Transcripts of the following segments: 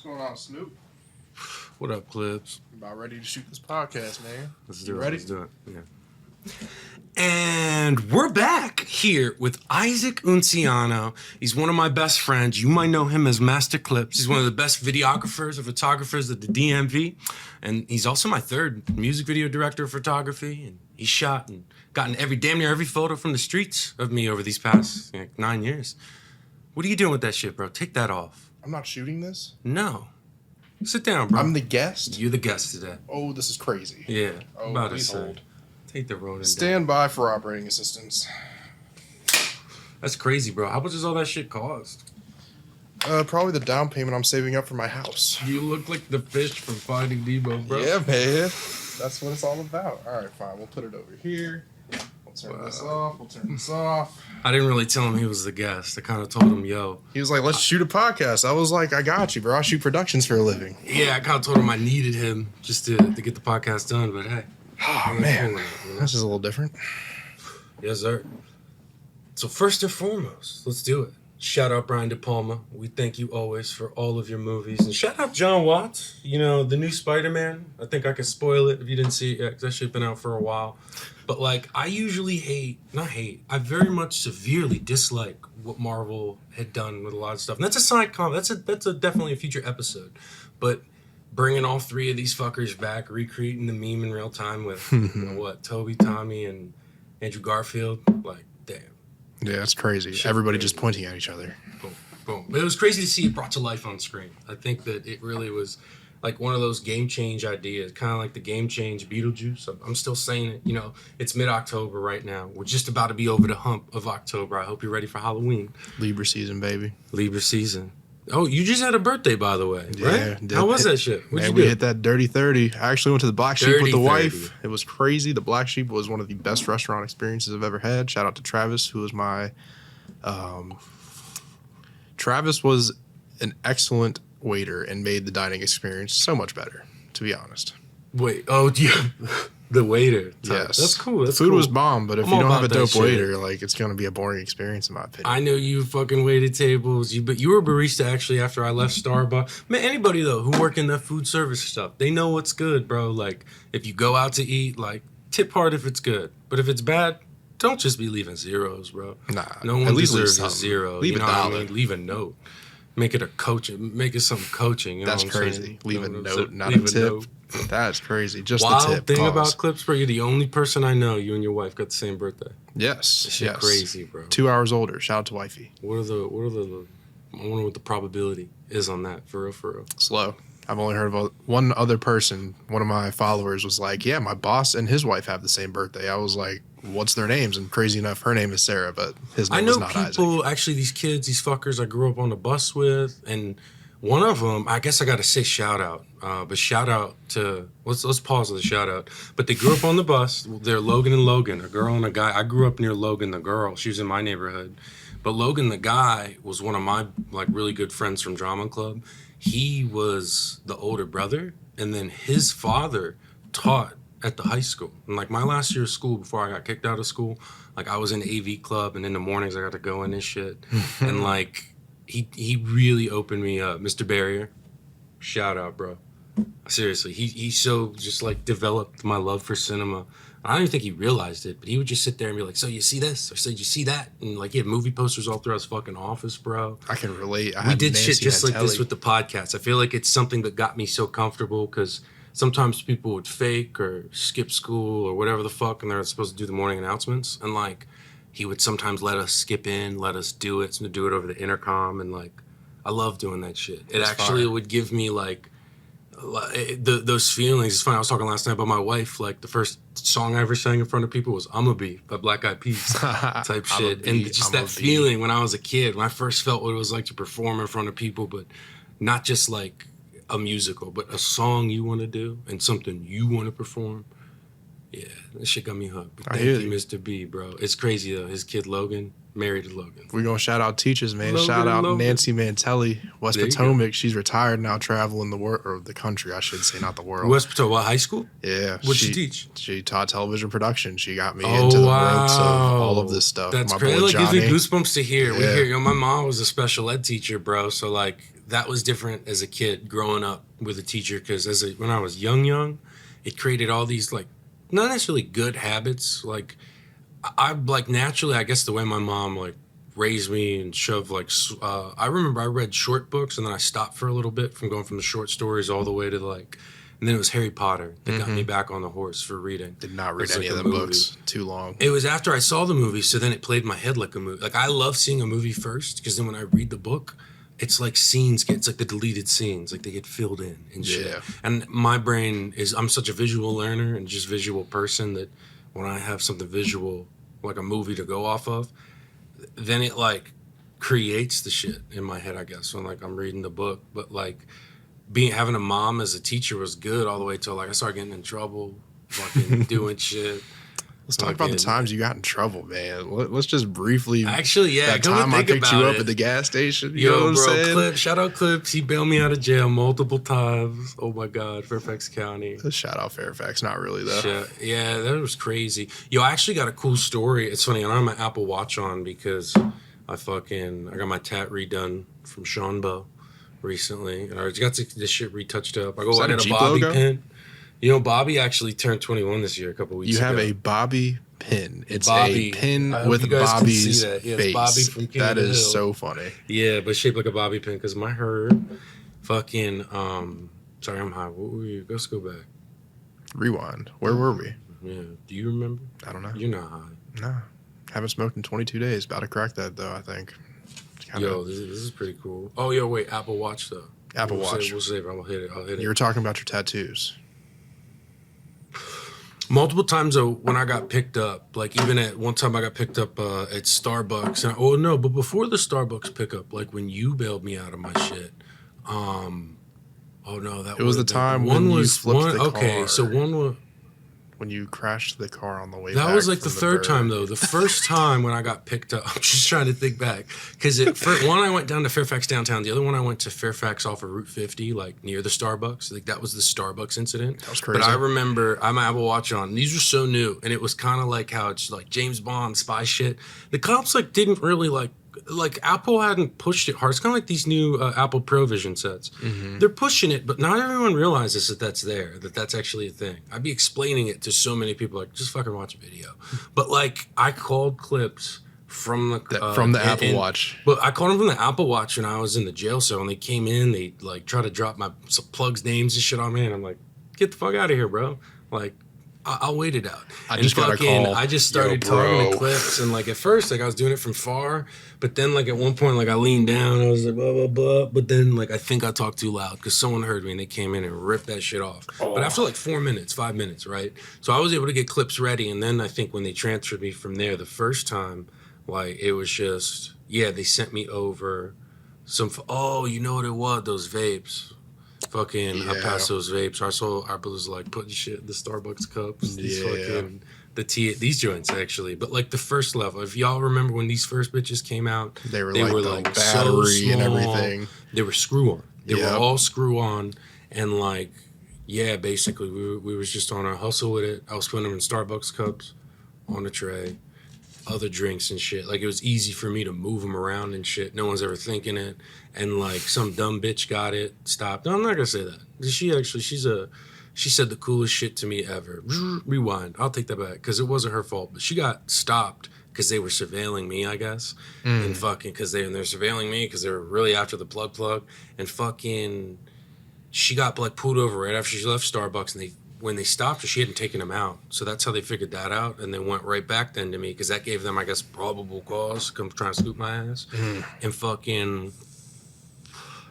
going on, Snoop? What up, Clips? About ready to shoot this podcast, man. Let's do it. Ready? Let's do it. Yeah. And we're back here with Isaac Unciano. He's one of my best friends. You might know him as MasterClipz. He's one of the best videographers and photographers at the DMV. And he's also my third music video director of photography. And he's shot and gotten damn near every photo from the streets of me over these past 9 years. What are you doing with that shit, bro? Take that off. I'm not shooting this? No. Sit down, bro. I'm the guest? You're the guest today. Oh, this is crazy. Yeah. Oh, about please to hold. Take the Ronin down. Stand by for operating assistance. That's crazy, bro. How much does all that shit cost? Probably the down payment I'm saving up for my house. You look like the fish from Finding Nemo, bro. Yeah, man. That's what it's all about. All right, fine. We'll put it over here. We'll turn this off. We'll turn this off. I didn't really tell him he was the guest. I kind of told him, yo. He was like, let's shoot a podcast. I was like, I got you, bro. I shoot productions for a living. Yeah, I kind of told him I needed him just to get the podcast done, but hey. Oh, man. This is a little different. Yes, sir. So first and foremost, let's do it. Shout out Brian De Palma. We thank you always for all of your movies. And shout out John Watts. You know, the new Spider-Man. I think I can spoil it if you didn't see it yet, because that shit's been out for a while. But, like, I usually I very much severely dislike what Marvel had done with a lot of stuff. And that's a side comment. That's definitely a future episode. But bringing all three of these fuckers back, recreating the meme in real time with, Toby, Tommy, and Andrew Garfield, like, damn. Yeah, it's crazy. Shit's Everybody crazy. just pointing at each other. Boom, boom. But it was crazy to see it brought to life on screen. I think that it really was like one of those game change ideas, kind of like the game change Beetlejuice. I'm still saying it. You know, it's mid-October right now. We're just about to be over the hump of October. I hope you're ready for Halloween. Libra season, baby. Libra season. Oh, you just had a birthday, by the way, right? Yeah. How was that shit? What'd you We do? hit that dirty 30. I actually went to the Black Sheep with the Dirty wife. 30. It was crazy. The Black Sheep was one of the best restaurant experiences I've ever had. Shout out to Travis, who was my... Travis was an excellent waiter and made the dining experience so much better, to be honest. Wait, yeah. The waiter. Yes. That's cool. The food was bomb, but if I'm you all don't have a about that dope shit. waiter, like, it's going to be a boring experience, in my opinion. I know you fucking waited tables, but you were a barista actually after I left Starbucks. Man, anybody though who work in the food service stuff, they know what's good, bro. Like, if you go out to eat, like, tip hard if it's good. But if it's bad, don't just be leaving zeros, bro. Nah. No one at least deserves leave a something. zero. Leave you a know what I dollar. mean? Leave a note. Make it a coaching. Make it some coaching. You know That's what I'm crazy. saying? Leave You a know what I'm note, saying? not Leave a tip. note. That's crazy. Just Wild the tip. thing Pause. about Clips, bro, you're the only person I know. You and your wife got the same birthday. Yes. That shit Yes. crazy, bro. 2 hours older. Shout out to wifey. What are the? I wonder what the probability is on that. For real. Slow. I've only heard of one other person. One of my followers was like, yeah, my boss and his wife have the same birthday. I was like, what's their names? And crazy enough, her name is Sarah, but his name I know is not people, Isaac. actually, these kids, these fuckers I grew up on the bus with, and one of them, I guess I got to say shout out, but shout out to, let's pause with the shout out. But they grew up on the bus. They're Logan and Logan, a girl and a guy. I grew up near Logan, the girl. She was in my neighborhood. But Logan, the guy, was one of my like really good friends from drama club. He was the older brother, and then his father taught at the high school. And like my last year of school, before I got kicked out of school, like I was in AV club, and in the mornings I got to go in this shit. And like he really opened me up. Mr. Barrier, shout out, bro. Seriously, he so just like developed my love for cinema. I don't even think he realized it, but he would just sit there and be like, so you see this? Or so you see that? And like he had movie posters all throughout his fucking office, bro. I can relate. We did shit just like this with the podcast. I feel like it's something that got me so comfortable because sometimes people would fake or skip school or whatever the fuck, and they're supposed to do the morning announcements. And like he would sometimes let us skip in, let us do it over the intercom. And like I love doing that shit. It That's actually fire. would give me like those feelings. It's funny, I was talking last night about my wife. Like the first song I ever sang in front of people was "I'ma Be" by Black Eyed Peas type shit. And just that feeling when I was a kid, when I first felt what it was like to perform in front of people, but not just like a musical, but a song you want to do and something you want to perform. Yeah, that shit got me hooked. But I thank hear you, you. Mr. B, bro. It's crazy though. His kid Logan married to Logan. We're going to shout out teachers, man. Logan, shout out Logan. Nancy Mantelli, West There you Potomac. She's retired now, traveling the world, or the country, I should say, not the world. West Potomac, what, high school? Yeah. What'd she teach? She taught television production. She got me into the ropes of all of this stuff. That's My crazy. boy It gives me Johnny. goosebumps to hear. We Yeah. hear, my mom was a special ed teacher, bro. So like that was different as a kid growing up with a teacher, because when I was young, it created all these like not necessarily good habits. Like I like naturally, I guess the way my mom like raised me and shoved like I remember I read short books and then I stopped for a little bit from going from the short stories all the way to like, and then it was Harry Potter that got me back on the horse for reading. Did not read any like of them books. Too long. It was after I saw the movie, so then it played in my head like a movie. Like I love seeing a movie first, because then when I read the book, it's like it's like the deleted scenes, like they get filled in and shit. Yeah. And my brain I'm such a visual learner and just visual person that when I have something visual, like a movie to go off of, then it like creates the shit in my head, I guess, when like I'm reading the book. But like having a mom as a teacher was good all the way till like I started getting in trouble, fucking doing shit. Let's talk about the times you got in trouble, man. Let's just briefly. Actually, yeah. That time I picked you up at the gas station. You know what I'm saying? Shout out Clips. He bailed me out of jail multiple times. Oh my God, Fairfax County. Shout out Fairfax. Not really though. Yeah, that was crazy. Yo, I actually got a cool story. It's funny. I don't have my Apple Watch on because I got my tat redone from Sean Bow recently, and I got this shit retouched up. I got a Bobby pin. You know, Bobby actually turned 21 this year, a couple weeks ago. You have a Bobby pin. It's a pin with Bobby's face. Bobby from King that is Hill. So funny. Yeah, but shaped like a Bobby pin, because my fucking, sorry, I'm high. What were you? Let's go back. Rewind. Where were we? Yeah. Do you remember? I don't know. You're not high. No. Haven't smoked in 22 days. About to crack that, though, I think. This is pretty cool. Oh, yo, wait. Apple Watch, though. Apple Watch. We'll save it. I'll hit it. You were talking about your tattoos. Multiple times though, when I got picked up, like even at one time I got picked up at Starbucks, and but before the Starbucks pickup, like when you bailed me out of my shit, it was the time when you flipped the car. Okay, so one was when you crashed the car on the way back. That was like the third time though. The first time when I got picked up, I'm just trying to think back, because one I went down to Fairfax downtown. The other one I went to Fairfax off of Route 50, like near the Starbucks. Like that was the Starbucks incident. That was crazy. But I remember I had my Apple Watch on. These were so new, and it was kind of like how it's like James Bond spy shit. The cops like didn't really like Apple hadn't pushed it hard. It's kind of like these new Apple Pro Vision sets. Mm-hmm. They're pushing it, but not everyone realizes that's there, that's actually a thing. I'd be explaining it to so many people, like, just fucking watch a video. But like, I called Clips from the Apple Watch. But I called them from the Apple Watch when I was in the jail cell, and they came in, they like tried to drop my plugs names and shit on me, and I'm like, get the fuck out of here, bro. Like, I'll wait it out. I just started talking to Clips, and like at first, like I was doing it from far, but then like at one point, like I leaned down, I was like blah blah blah, but then like I think I talked too loud because someone heard me and they came in and ripped that shit off. Oh. But after like 5 minutes, right? So I was able to get Clips ready, and then I think when they transferred me from there the first time, like it was just they sent me over some. Oh, you know what it was? Those vapes. Fucking, I passed those vapes. I was like putting shit in the Starbucks cups. These fucking these joints actually. But like the first level, if y'all remember when these first bitches came out, they were like battery so small, and everything. They were screw on. They were all screw on, and like basically we was just on a hustle with it. I was putting them in Starbucks cups on a tray. Other drinks and shit. Like it was easy for me to move them around and shit. No one's ever thinking it. And like some dumb bitch got it, stopped. No, I'm not gonna say that. She said the coolest shit to me ever. Rewind. I'll take that back because it wasn't her fault. But she got stopped because they were surveilling me, I guess. And fucking because they're surveilling me because they were really after the plug. And fucking she got like pulled over right after she left Starbucks, and when they stopped her, she hadn't taken him out. So that's how they figured that out. And they went right back then to me because that gave them, I guess, probable cause to come try and scoop my ass. And fucking,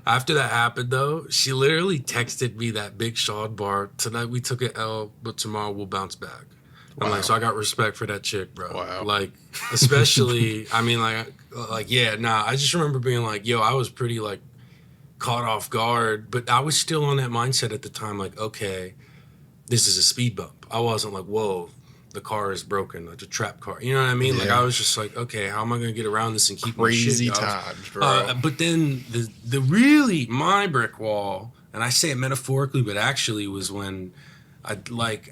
after that happened, though, she literally texted me that big Sean bar. Tonight we took an L, but tomorrow we'll bounce back. I'm like, so I got respect for that chick, bro. Wow. Like, especially, I mean, I just remember being like, yo, I was pretty, like, caught off guard. But I was still on that mindset at the time, like, okay, this is a speed bump. I wasn't like, whoa, the car is broken. It's a trap car. You know what I mean? Yeah. Like, I was just like, okay, how am I going to get around this and keep crazy my shit? Times, bro. But then the really, my brick wall, and I say it metaphorically, but actually was when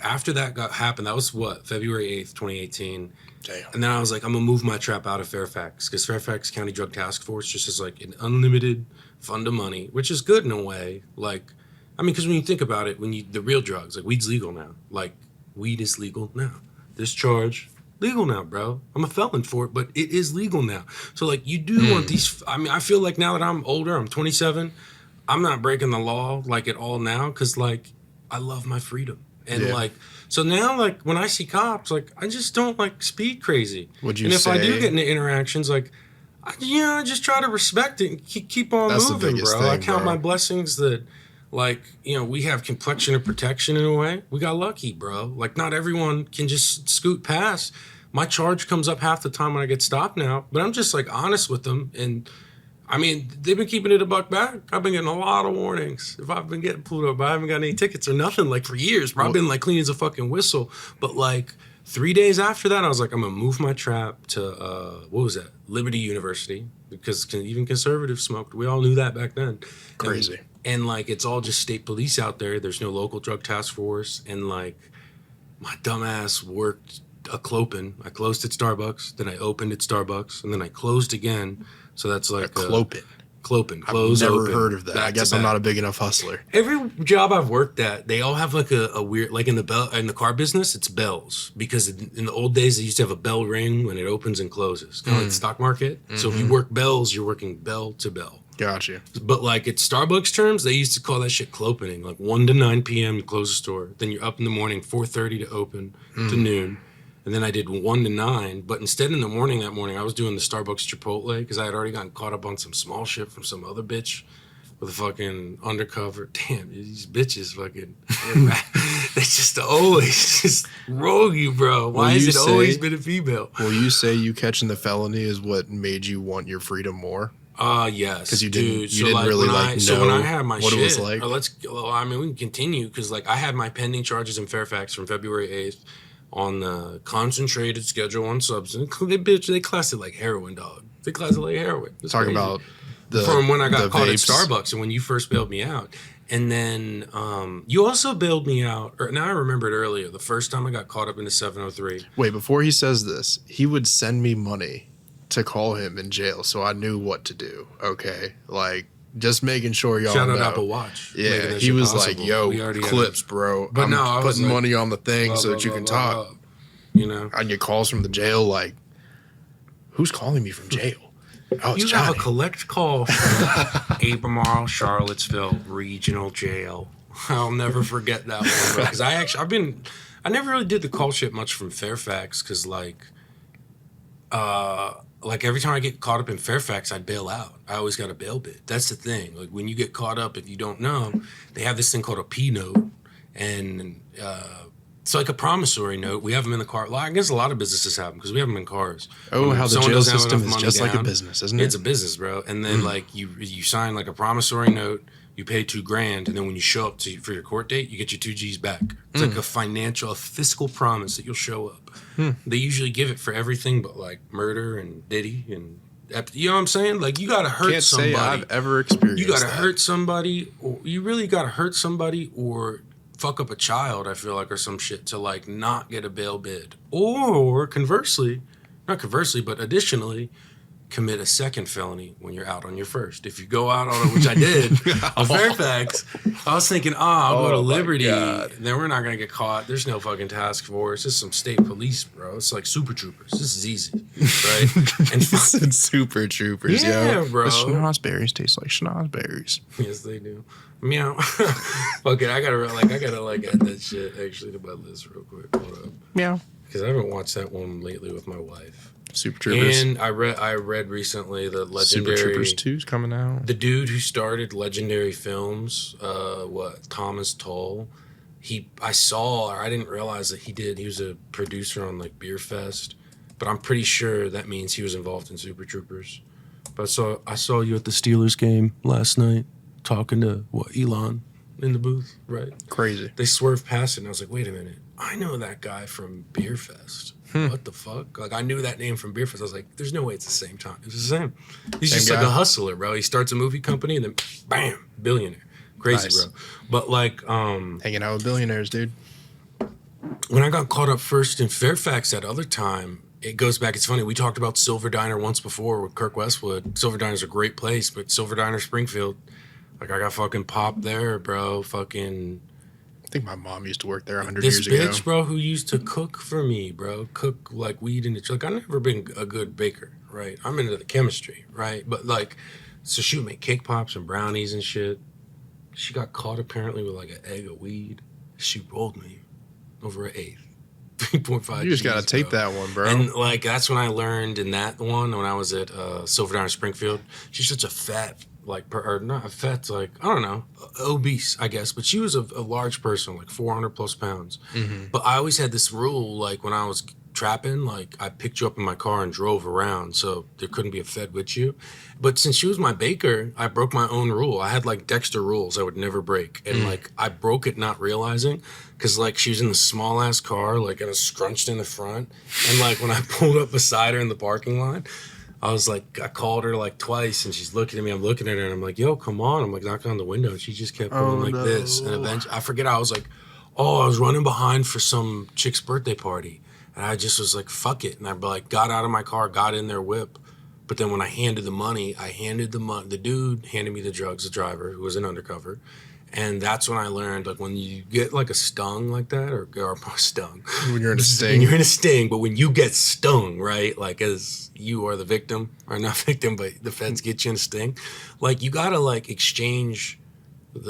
after that happened, that was what, February 8th, 2018. Damn. And then I was like, I'm going to move my trap out of Fairfax because Fairfax County Drug Task Force just has like an unlimited fund of money, which is good in a way. Like, I mean, because when you think about it, the real drugs, like weed's legal now. Like, weed is legal now. This charge, legal now, bro. I'm a felon for it, but it is legal now. So, like, you do want these. I mean, I feel like now that I'm older, I'm 27, I'm not breaking the law, like, at all now, because, like, I love my freedom. And, like, so now, like, when I see cops, like, I just don't, like, speed crazy. Would you and if say, I do get into interactions, like, I just try to respect it and keep on moving, bro. I count my blessings that, like, you know, we have complexion of protection in a way. We got lucky, bro. Like, not everyone can just scoot past. My charge comes up half the time when I get stopped now, but I'm just, like, honest with them. And, I mean, they've been keeping it a buck back. I've been getting a lot of warnings. If I've been getting pulled over, I haven't got any tickets or nothing, like, for years, bro. I've been, like, clean as a fucking whistle. But, like, 3 days after that, I was like, I'm going to move my trap to, what was that? Liberty University. Because even conservatives smoked. We all knew that back then. Crazy. And, like, it's all just state police out there. There's no local drug task force. And, like, my dumbass worked a Clopen. I closed at Starbucks. Then I opened at Starbucks. And then I closed again. So that's like... Clopen. Clopen. I've never heard of that. I guess I'm not a big enough hustler. Every job I've worked at, they all have like a weird... Like in the car business, it's bells. Because in the old days, they used to have a bell ring when it opens and closes. Kind of like the stock market. So if you work bells, you're working bell to bell. Gotcha. But like at Starbucks terms, they used to call that shit clopening. Like 1 to 9 p.m. to close the store. Then you're up in the morning, 4:30 to open to noon. And then I did 1 to 9. But instead in the morning that morning, I was doing the Starbucks Chipotle because I had already gotten caught up on some small shit from some other bitch with a fucking undercover. Damn, these bitches fucking... they just always just rogue you, bro. Why has it always been a female? Will you say you catching the felony is what made you want your freedom more? Yes. Because you didn't really know when I had my what shit, it was like. I mean, we can continue because like I had my pending charges in Fairfax from February 8th on the concentrated Schedule 1 substance. They classed it like heroin, dog. They classed it like heroin. Talking about from when I got caught vapes. at Starbucks and when you first bailed me out. And then you also bailed me out. Now I remembered earlier, the first time I got caught up in the 703. Wait, before he says this, he would send me money to call him in jail, so I knew what to do. Okay, like just making sure y'all Shout know. out Apple Watch. Yeah, he was possible. like, "Yo, clips, bro. But I'm putting like, money on the thing so that you can talk." You know, I get calls from the jail like, "Who's calling me from jail?" Oh, it's you Johnny. have a collect call from Albemarle, Charlottesville Regional Jail. I'll never forget that one, because I never really did the call shit much from Fairfax, because like every time I get caught up in Fairfax, I'd bail out. I always got a bail bid. That's the thing. Like when you get caught up, if you don't know, they have this thing called a P note, and it's like a promissory note. We have them in the car. Well, I guess a lot of businesses have them because we have them in cars. Oh, how the Someone jail doesn't have system enough is just money like a down. business, isn't it? It's a business, bro. And then like you sign like a promissory note, you pay $2,000, and then when you show up for your court date, you get your 2 G's back. It's like a fiscal promise that you'll show up. They usually give it for everything but like murder and Diddy and you know what I'm saying? Like you gotta hurt somebody. Can't say I've ever experienced. You gotta that. hurt somebody, or you really gotta hurt somebody, or fuck up a child, I feel like, or some shit to like not get a bail bid. Or conversely, not conversely, but additionally, commit a second felony when you're out on your first. If you go out on it, which I did, on Fairfax, I was thinking, I'll go to Liberty, then we're not going to get caught. There's no fucking task force. It's some state police, bro. It's like Super Troopers. This is easy, right? And It's Super Troopers, yeah, bro. The schnozberries taste like schnozberries. Yes, they do. Meow. Okay, I gotta add that shit actually to my list real quick. Hold up. Meow. Because I haven't watched that one lately with my wife. Super Troopers. And I read recently the legendary Super Troopers 2's coming out. The dude who started Legendary Films, Thomas Tull. I didn't realize that he was a producer on like Beer Fest, but I'm pretty sure that means he was involved in Super Troopers. But I saw you at the Steelers game last night talking to Elon in the booth, right? Crazy. They swerved past it and I was like, wait a minute, I know that guy from Beer Fest. What the fuck? Like I knew that name from Beer Fest. I was like, there's no way it's the same time. It's the same. He's Same just guy? like a hustler, bro. He starts a movie company and then bam, billionaire. Crazy, Nice. bro. But like Hanging out with billionaires, dude. when I got caught up first in Fairfax that other time, it goes back. It's funny. We talked about Silver Diner once before with Kirk Westwood. Silver Diner's a great place, but Silver Diner Springfield, like I got fucking popped there, bro. Fucking. I think my mom used to work there 100 This years bitch, ago. bro, who used to cook for me, bro. Cook like weed and like I've never been a good baker, right? I'm into the chemistry, right? But like, so she would make cake pops and brownies and shit. She got caught apparently with like an egg of weed. She rolled me over an eighth. 3.5. You just gotta take bro. that one, bro. And like that's when I learned in that one when I was at Silver Diner Springfield. She's such a fat, like, or not a fat, like I don't know, obese, I guess. But she was a large person, like 400 plus pounds. Mm-hmm. But I always had this rule, like when I was trapping, like I picked you up in my car and drove around, so there couldn't be a Fed with you. But since she was my baker, I broke my own rule. I had like Dexter rules I would never break, and like I broke it not realizing, because like she was in the small ass car, like and scrunched in the front, and like when I pulled up beside her in the parking lot, I was like, I called her like twice, and she's looking at me. I'm looking at her, and I'm like, "Yo, come on!" I'm like knocking on the window, and she just kept going this, and eventually I forget. I was like, "Oh, I was running behind for some chick's birthday party." And I just was like, fuck it. And I like got out of my car, got in their whip. But then when I handed the money, the dude handed me the drugs, the driver who was an undercover. And that's when I learned, like when you get like a stung like that, or stung. When you're in a When sting. you're in a sting, but when you get stung, right? Like as you are the victim, or not victim, but the feds get you in a sting. Like you gotta like exchange with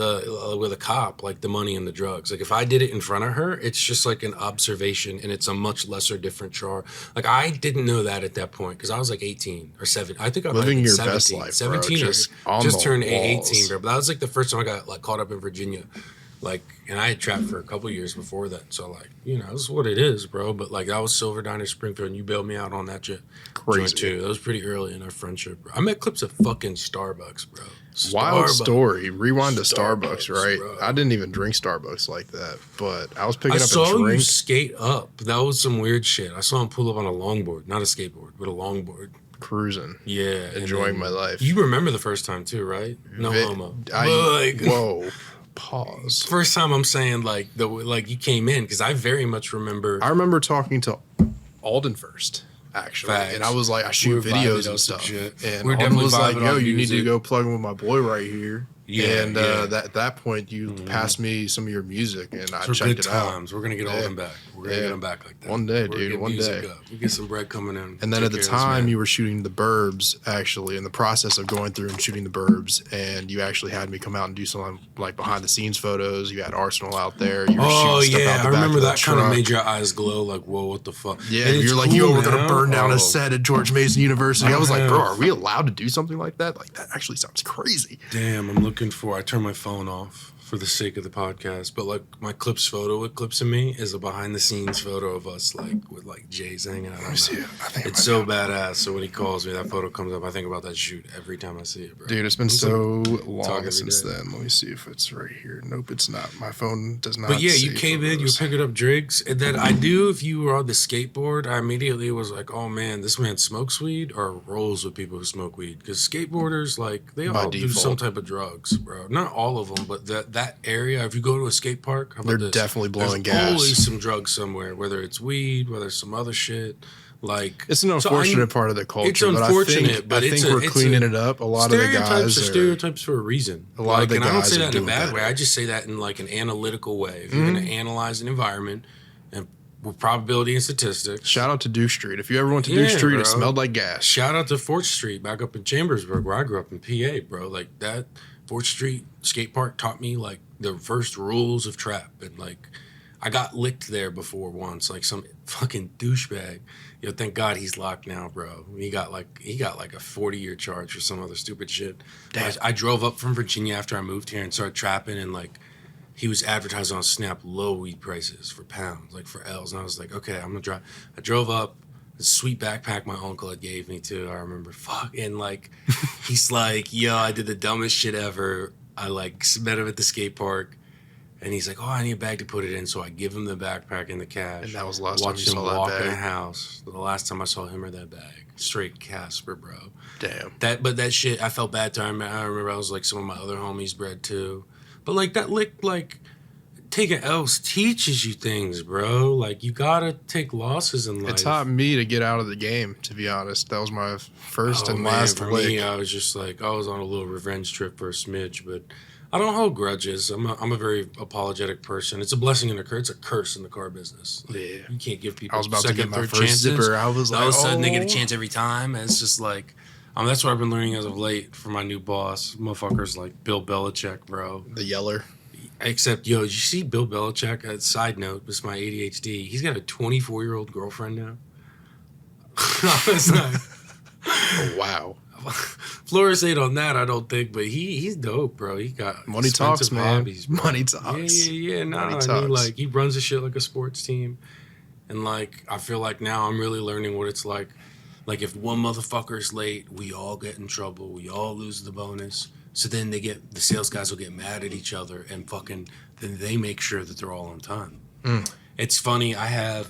a cop, like the money and the drugs. Like if I did it in front of her, it's just like an observation, and it's a much lesser different charge. Like I didn't know that at that point because I was like 18 or 7. I think I Living was your 17, best life, 17 bro. or Just turned on the 18, walls. bro. But that was like the first time I got like caught up in Virginia. Like, and I had trapped for a couple years before that. So like, you know, this is what it is, bro. But like that was Silver Diner Springfield, and you bailed me out on that joint too. That was pretty early in our friendship, bro. I met Clips at fucking Starbucks, bro. Wild story. Rewind to Starbucks, right? Bro. I didn't even drink Starbucks like that, but I was picking I up saw a you drink. skate up. That was some weird shit. I saw him pull up on a longboard, not a skateboard, but a longboard. Cruising. Yeah, Enjoying my life. You remember the first time too, right? No homo. Whoa. Pause. First time I'm saying like you came in because I very much remember. I remember talking to Alden first, actually. Facts. And I was like, I shoot We were videos vibing and on some stuff. shit. And We're Alden definitely was like, vibing yo, on you need to music. go plug in with my boy right here. Yeah, and yeah. at that point, you passed me some of your music, and I For checked good it out. times. We're gonna get all them back. We're gonna get them back like that. One day, We're gonna dude, get one music day. up. We get some bread coming in. And then at the time, you were shooting the Burbs, actually, in the process of going through and shooting the Burbs, and you actually had me come out and do some like behind the scenes photos. You had Arsenal out there. You were shooting stuff out the I back remember of the that kind of truck. made your eyes glow. Like, whoa, what the fuck? Yeah, And it's you're like, cool yo, we're gonna now. burn down Oh. a set at George Mason University. I was like, Yeah. bro, are we allowed to do something like that? Like, that actually sounds crazy. Damn, I'm looking for. I turned my phone off for the sake of the podcast, but like my Clips photo with Clips and me is a behind the scenes photo of us like with like Jay's hanging out. Let me see it. I think It's so badass. So when he calls me, that photo comes up. I think about that shoot every time I see it, bro. dude, it's been so long every since day. then. Let me see if it's right here. Nope, it's not. My phone does not. But yeah, you save came in, you were photos. picking up drinks, and then I knew if you were on the skateboard, I immediately was like, oh man, this man smokes weed or rolls with people who smoke weed. Because skateboarders, like, they By all do default. some type of drugs, bro. Not all of them, but that area, if you go to a skate park, how about They're this? definitely blowing There's gas. always some drugs somewhere, whether it's weed, whether it's some other shit. Like, It's an unfortunate part of the culture. It's unfortunate, but I think we're it's cleaning it up. A lot of the stereotypes guys are are. stereotypes for a reason. A lot of the and I don't guys say are that in a doing bad way. better. I just say that in like an analytical way. If you're going to analyze an environment and with probability and statistics. Shout out to Duke Street. If you ever went to Yeah, Duke Street, bro. it smelled like gas. Shout out to 4th Street back up in Chambersburg where I grew up in PA, bro. Like that 4th Street skate park taught me like the first rules of trap. And like I got licked there before once, like some fucking douchebag. Yo, thank God he's locked now, bro. He got like a 40-year charge for some other stupid shit. I drove up from Virginia after I moved here and started trapping, and like he was advertising on Snap low weed prices for pounds, like for L's. And I was like, okay, I'm gonna drive. I drove up. The sweet backpack my uncle had gave me too. I remember, and like he's like, yo, I did the dumbest shit ever. I like met him at the skate park. And he's like, oh, I need a bag to put it in. So I give him the backpack and the cash. And that was the last time you Watch him saw that walk in bag. the house. The last time I saw him or that bag. Straight Casper, bro. Damn. But that shit, I felt bad time. I remember I was like some of my other homies bred too. But like that lick, like taking L's teaches you things, bro. Like, you gotta take losses in life. It taught me to get out of the game, to be honest. That was my first and last for lick. me, I was just like, I was on a little revenge trip for a smidge, but I don't hold grudges. I'm a very apologetic person. It's a blessing and a curse. It's a curse in the car business. Like, Yeah. you can't give people I was about second, to get my third first chances. zipper. I was like, all of a sudden they get a oh. chance every time, and it's just like, that's what I've been learning as of late from my new boss. Motherfuckers like Bill Belichick, bro. The yeller. Except, yo, did you see Bill Belichick? Side note, this is my ADHD. He's got a 24-year-old girlfriend now. I was like, Oh, wow. Flores ain't on that, I don't think, but he's dope, bro. He got Money talks, expensive man. hobbies, bro. Money talks. Yeah. No, Money I talks. mean, like, he runs the shit like a sports team. And, like, I feel like now I'm really learning what it's like. Like, if one motherfucker's late, we all get in trouble. We all lose the bonus. So then the sales guys will get mad at each other and fucking, then they make sure that they're all on time. It's funny,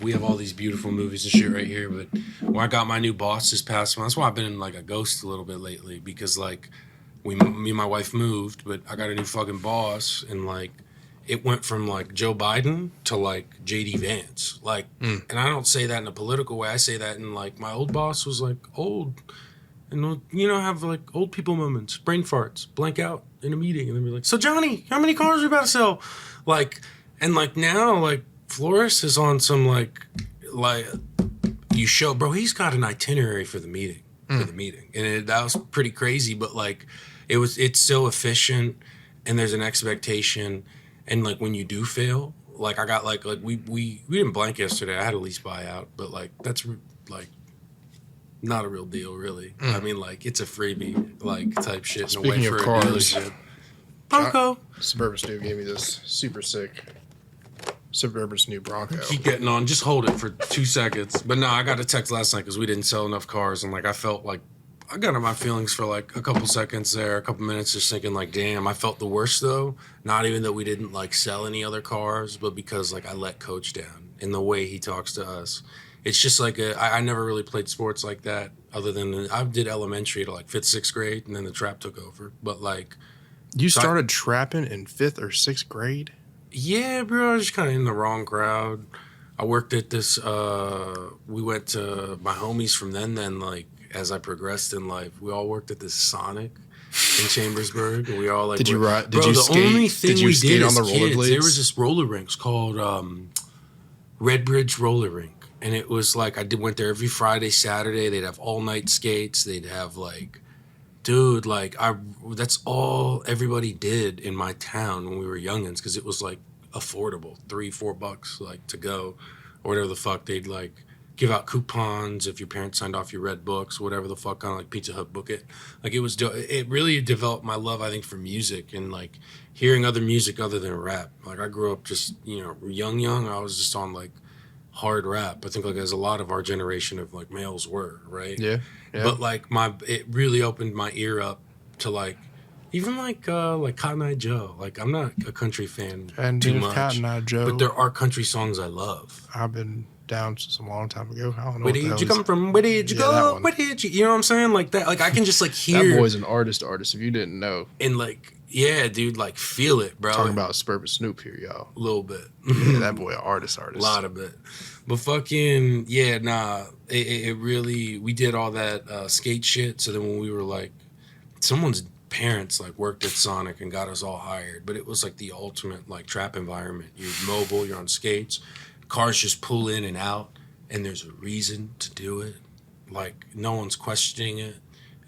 we have all these beautiful movies and shit right here, but when I got my new boss this past month, that's why I've been in like a ghost a little bit lately, because like me and my wife moved, but I got a new fucking boss, and like it went from like Joe Biden to like JD Vance. Like, and I don't say that in a political way, I say that in like, my old boss was like old, and have like old people moments, brain farts, blank out in a meeting, and then be like, so Johnny, how many cars are you about to sell? Like, and like now, like, Flores is on some like you show, bro. He's got an itinerary for the meeting, and that was pretty crazy. But like, it's so efficient, and there's an expectation, and like when you do fail, like I got like we didn't blank yesterday. I had a lease buyout, but like that's like not a real deal, really. I mean, like it's a freebie like type shit. Speaking of for cars, a dealership. Bronco. Suburban Snoop gave me this super sick Suburban Snoop Bronco. Keep getting on. Just hold it for 2 seconds. But no, I got a text last night because we didn't sell enough cars, and like I felt like I got in my feelings for like a couple seconds there, a couple minutes, just thinking like, damn. I felt the worst though. Not even that we didn't like sell any other cars, but because like I let Coach down in the way he talks to us. It's just like I never really played sports like that, other than I did elementary to like 5th, 6th grade, and then the trap took over. But like, you started trapping in 5th or 6th grade? Yeah, bro, I was just kind of in the wrong crowd. I worked at this, we went to my homies from then, like, as I progressed in life, we all worked at this Sonic in Chambersburg, and we all, like, Did you ride, did bro, you the skate, only thing did you we skate did on as the kids, rollerblades? there was this roller rinks called Red Bridge Roller Rink, and it was, like, went there every Friday, Saturday, they'd have all-night skates, they'd have, like, dude, like, that's all everybody did in my town when we were youngins, because it was, like, affordable, $3-4 like to go, or whatever the fuck. They'd like give out coupons if your parents signed off your red books, whatever the fuck, kind of like Pizza Hut book it. Like it really developed my love, I think, for music and like hearing other music other than rap. Like I grew up just young. I was just on like hard rap. I think like as a lot of our generation of like males were, right? Yeah. But like it really opened my ear up to like. Even like Cotton Eye Joe. Like I'm not a country fan too much. Cotton Eye Joe. But there are country songs I love. I've been down since a long time ago. I don't know. Where did you come from? Where did you go? Where did you? You know what I'm saying? Like that. Like I can just like hear. That boy's an artist. If you didn't know. And like, yeah, dude, like feel it, bro. Talking about Suburban Snoop here, y'all. A little bit. Yeah, that boy, an artist. A lot of it. But fucking yeah, nah. It really. We did all that skate shit. So then when we were like, someone's parents like worked at Sonic and got us all hired, but it was like the ultimate like trap environment. You're mobile, you're on skates, cars just pull in and out, and there's a reason to do it. Like no one's questioning it.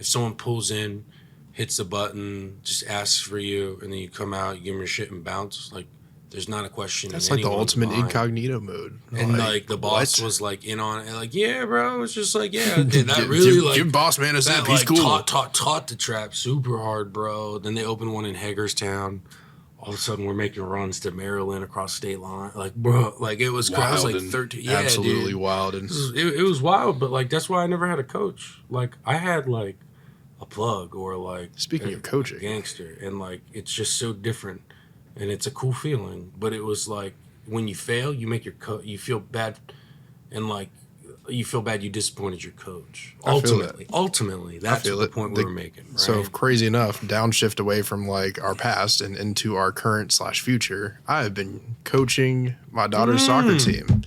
If someone pulls in, hits the button, just asks for you, and then you come out, you give them your shit and bounce, like there's not a question. That's like the ultimate mind. Incognito mode. And like the boss was like in on it, like yeah, bro. It's just like yeah, that really like your boss man is that he's like, cool. Taught the trap super hard, bro. Then they opened one in Hagerstown. All of a sudden, we're making runs to Maryland across state line. Like, bro, like it was. I was like 13. Yeah, absolutely dude. wild. And it was wild, but like that's why I never had a coach. Like I had like a plug or like speaking of coaching, gangster, and like it's just so different. And it's a cool feeling, but it was like when you fail, you make you feel bad, and like you feel bad you disappointed your coach. I feel that. Ultimately, that's the point we were making. Right? So crazy enough, downshift away from like our past and into our current / future. I have been coaching my daughter's soccer team.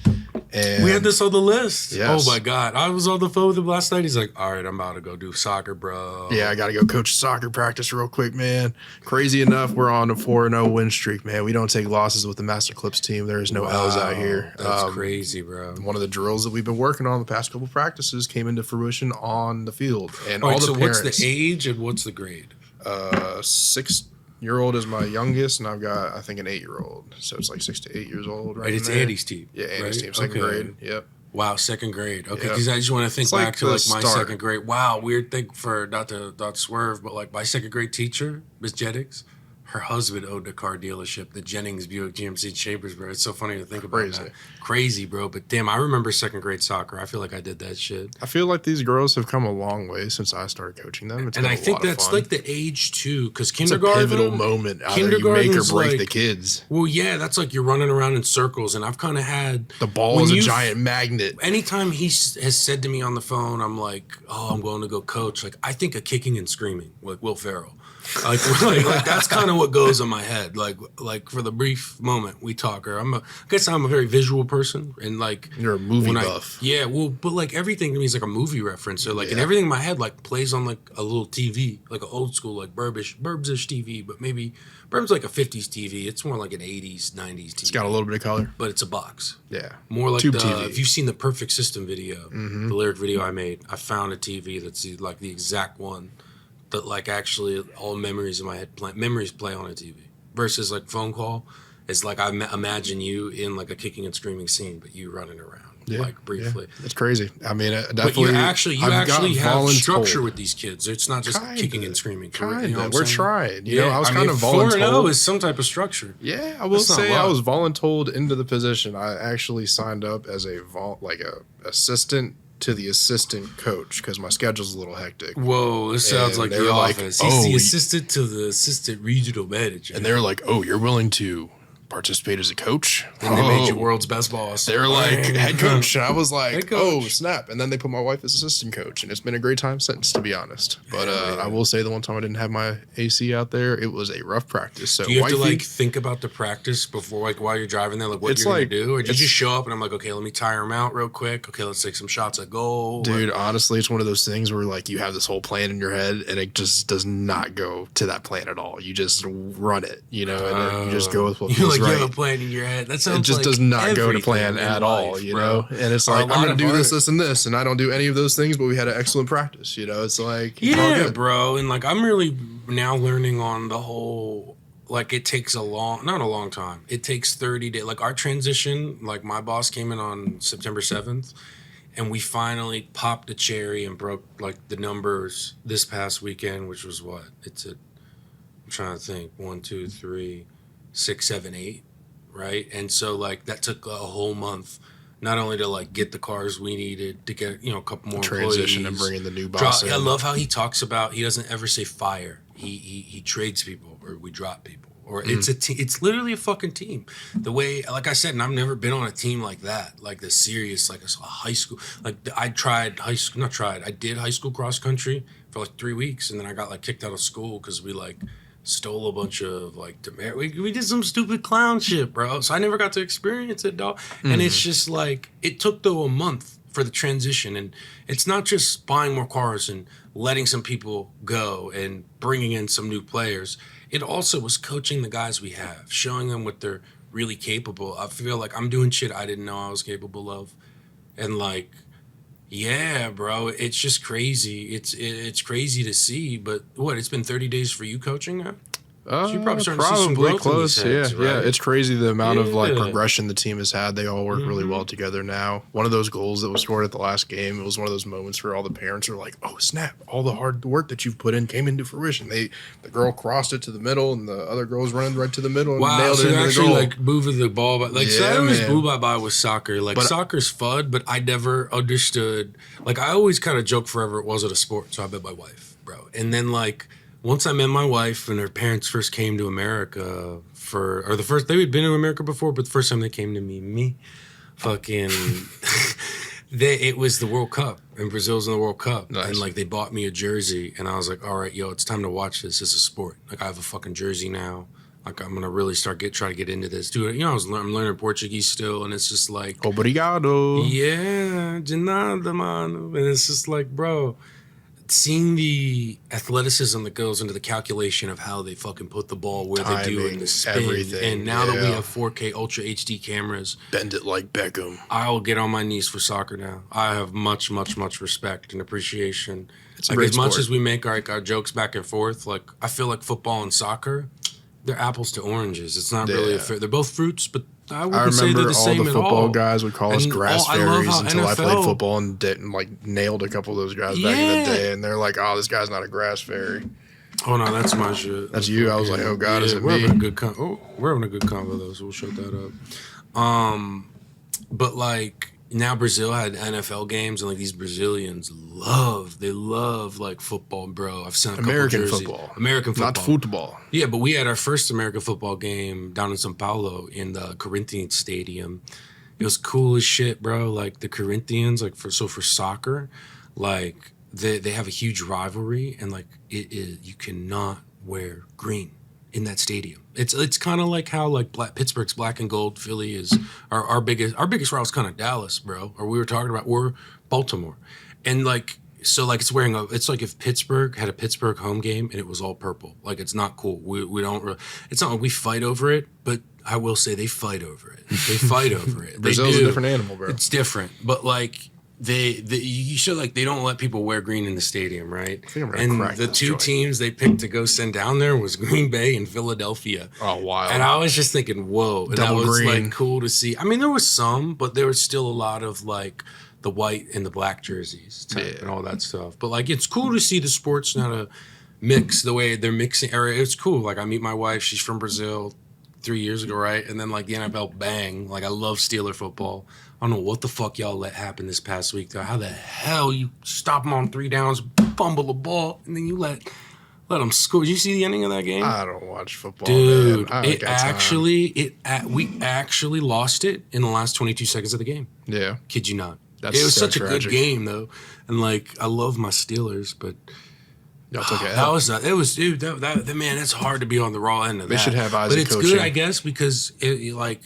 And we had this on the list. Yes. Oh my God. I was on the phone with him last night. He's like, all right, I'm about to go do soccer, bro. Yeah, I got to go coach soccer practice real quick, man. Crazy enough, we're on a 4-0 win streak, man. We don't take losses with the MasterClipz team. There's no L's out here. That's crazy, bro. One of the drills that we've been working on the past couple practices came into fruition on the field. And all the parents. What's the age and what's the grade? 6-year-old is my youngest, and I've got, I think, an 8-year-old. So it's like 6 to 8 years old, right? Right, it's Andy's team. Yeah, Andy's team, second grade. Yep. Wow, second grade. Okay, because I just want to think It's back like to like my start. second grade. Wow, weird thing for not to swerve, but like my second grade teacher, Miss Jennings, her husband owned a car dealership, the Jennings Buick GMC Chambers, bro. It's so funny to think about that. Crazy, bro. But damn, I remember second grade soccer. I feel like I did that shit. I feel like these girls have come a long way since I started coaching them. And I think that's like the age too, because it's kindergarten. a pivotal moment. Either you make or break like, the kids. Well, yeah, that's like you're running around in circles, and I've kind of had the ball is a giant magnet. Anytime he has said to me on the phone, I'm like, oh, I'm going to go coach. Like I think of kicking and screaming, like Will Ferrell. Like that's kind of what goes in my head. Like for the brief moment we talk, or I guess I'm a very visual person, and like you're a movie buff. Yeah, well, but like everything to me is like a movie reference. So like, and everything in my head like plays on like a little TV, like an old school like Burbs-ish TV, but maybe Burbs like a 50s TV. It's more like an 80s, 90s TV. It's got a little bit of color, but it's a box. Yeah, more like Tube the TV. If you've seen the Perfect System video, the lyric video I made, I found a TV that's like the exact one. That like actually all memories in my head memories play on a TV versus like phone call. It's like I imagine you in like a kicking and screaming scene, but you running around like briefly. Yeah. It's crazy. I mean, definitely. But you actually have structure with these kids. It's not just kicking and screaming. You know we're trying. You know, I was kind of voluntold. 4-0 is some type of structure. Yeah, I will say I was voluntold into the position. I actually signed up as a assistant to the assistant coach because my schedule's a little hectic. Whoa, this sounds like The Office. He's the assistant to the assistant regional manager. And they're like, oh, you're willing to participate as a coach? And they made you world's best boss. They're like, head coach. And I was like, oh, snap. And then they put my wife as assistant coach. And it's been a great time since, to be honest. But I will say the one time I didn't have my AC out there, it was a rough practice. So do you have to like think about the practice before, like while you're driving there, like what you're going to do? Or did you just show up and I'm like, okay, let me tire him out real quick. Okay, let's take some shots at goal. Dude, honestly, it's one of those things where like you have this whole plan in your head and it just does not go to that plan at all. You just run it, you know, and then you just go with what feels right. You have a plan in your head. That sounds it just like does not go to plan at all, you know? And it's like, I'm going to do this, and this, and I don't do any of those things, but we had an excellent practice, you know? It's like, yeah, bro. And like, I'm really now learning on the whole, like it takes not a long time. It takes 30 days. Like our transition, like my boss came in on September 7th, and we finally popped the cherry and broke like the numbers this past weekend, which was what? I'm trying to think, 1, 2, 3, 6, 7, 8. Right. And so like that took a whole month, not only to like get the cars we needed to get, you know, a couple more transition employees, and bringing the new boss in. I love how he talks about, he doesn't ever say fire. He trades people or we drop people or it's a team. It's literally a fucking team. The way, like I said, and I've never been on a team like that, like the serious, like a high school, like I did high school cross country for like 3 weeks. And then I got like kicked out of school because we like stole a bunch of like we did some stupid clown shit, bro. So I never got to experience it, dog. And it's just like it took though a month for the transition, and it's not just buying more cars and letting some people go and bringing in some new players. It also was coaching the guys we have, showing them what they're really capable. I feel like I'm doing shit I didn't know I was capable of, and like, yeah, bro, it's just crazy. It's crazy to see. But what? It's been 30 days for you coaching now. So you're probably starting to see some growth close. In these heads, right? Yeah. It's crazy the amount of like progression the team has had. They all work really well together now. One of those goals that was scored at the last game, it was one of those moments where all the parents are like, "Oh snap! All the hard work that you've put in came into fruition." The girl crossed it to the middle, and the other girl was running right to the middle and nailed it into the goal. Like moving the ball, but like so I always blew by with soccer. Like soccer's fun, but I never understood. Like I always kind of joke forever it wasn't a sport, so I bet my wife, bro. And then like. Once I met my wife and her parents first came to America they had been to America before, but the first time they came to me, fucking, It was the World Cup, and Brazil's in the World Cup, Nice. and like they bought me a jersey, and I was like, all right, yo, it's time to watch this as a sport. Like I have a fucking jersey now. Like I'm gonna really try to get into this, dude. You know, I'm learning Portuguese still, and it's just like, Obrigado. yeah, de nada, mano. And it's just like, bro, seeing the athleticism that goes into the calculation of how they fucking put the ball where they do Timing, and the spin. everything, And now that we yeah. have 4K Ultra HD cameras, Bend it like Beckham. I'll get on my knees for soccer now. I have much, much, much respect and appreciation. It's a Like great as much sport. as we make our jokes back and forth, like I feel like football and soccer, they're apples to oranges. It's not really Yeah. fair. They're both fruits, but I I wouldn't say they're remember the all same the at football all. guys would call us And grass I love fairies how until I played NFL football and like nailed a couple of those guys back in Yeah. the day. And they're like, oh, this guy's not a grass fairy. Oh no, that's my shit. That's you. I was like, oh God, is it we're me? having a good we're having a good combo though, so we'll shut that up. But like now Brazil had NFL games, and like these Brazilians love like football, bro. I've seen a couple American jerseys. football. American football, Not football. Yeah, but we had our first American football game down in São Paulo in the Corinthians Stadium. It was cool as shit, bro. Like the Corinthians, like for soccer, like they have a huge rivalry, and like it is, you cannot wear green in that stadium. It's kind of like how like Pittsburgh's black and gold, Philly is our biggest rival is kind of Dallas, bro. Or we were talking about we're Baltimore, and like so like it's like if Pittsburgh had a Pittsburgh home game and it was all purple. Like it's not cool. We don't. It's not like we fight over it, but I will say they fight over it. They fight over it. Brazil's a different animal, bro. It's different, but like. You should like they don't let people wear green in the stadium, right? think I'm gonna And crack the this two joint. teams they picked to go send down there was Green Bay and Philadelphia. Oh, wow. And I was just thinking, whoa, and that Double was green. like cool to see. I mean, there was some, but there was still a lot of like the white and the black jerseys type and all that stuff. But like, it's cool to see the sports now to mix the way they're mixing. Or it's cool. Like I meet my wife; she's from Brazil 3 years ago, right? And then like the NFL, bang! Like I love Steeler football. I don't know what the fuck y'all let happen this past week, though. How the hell you stop them on 3 downs, fumble the ball, and then you let them score? Did you see the ending of that game? I don't watch football, Dude, man. I don't it got time. we actually lost it in the last 22 seconds of the game. Yeah. Kid you not. That's It was so such a tragic. good game, though. And, like, I love my Steelers, but Y'all took it. dude, that man, that's hard to be on the raw end of that. They should have Isaac But it's coaching. good, I guess, because, like,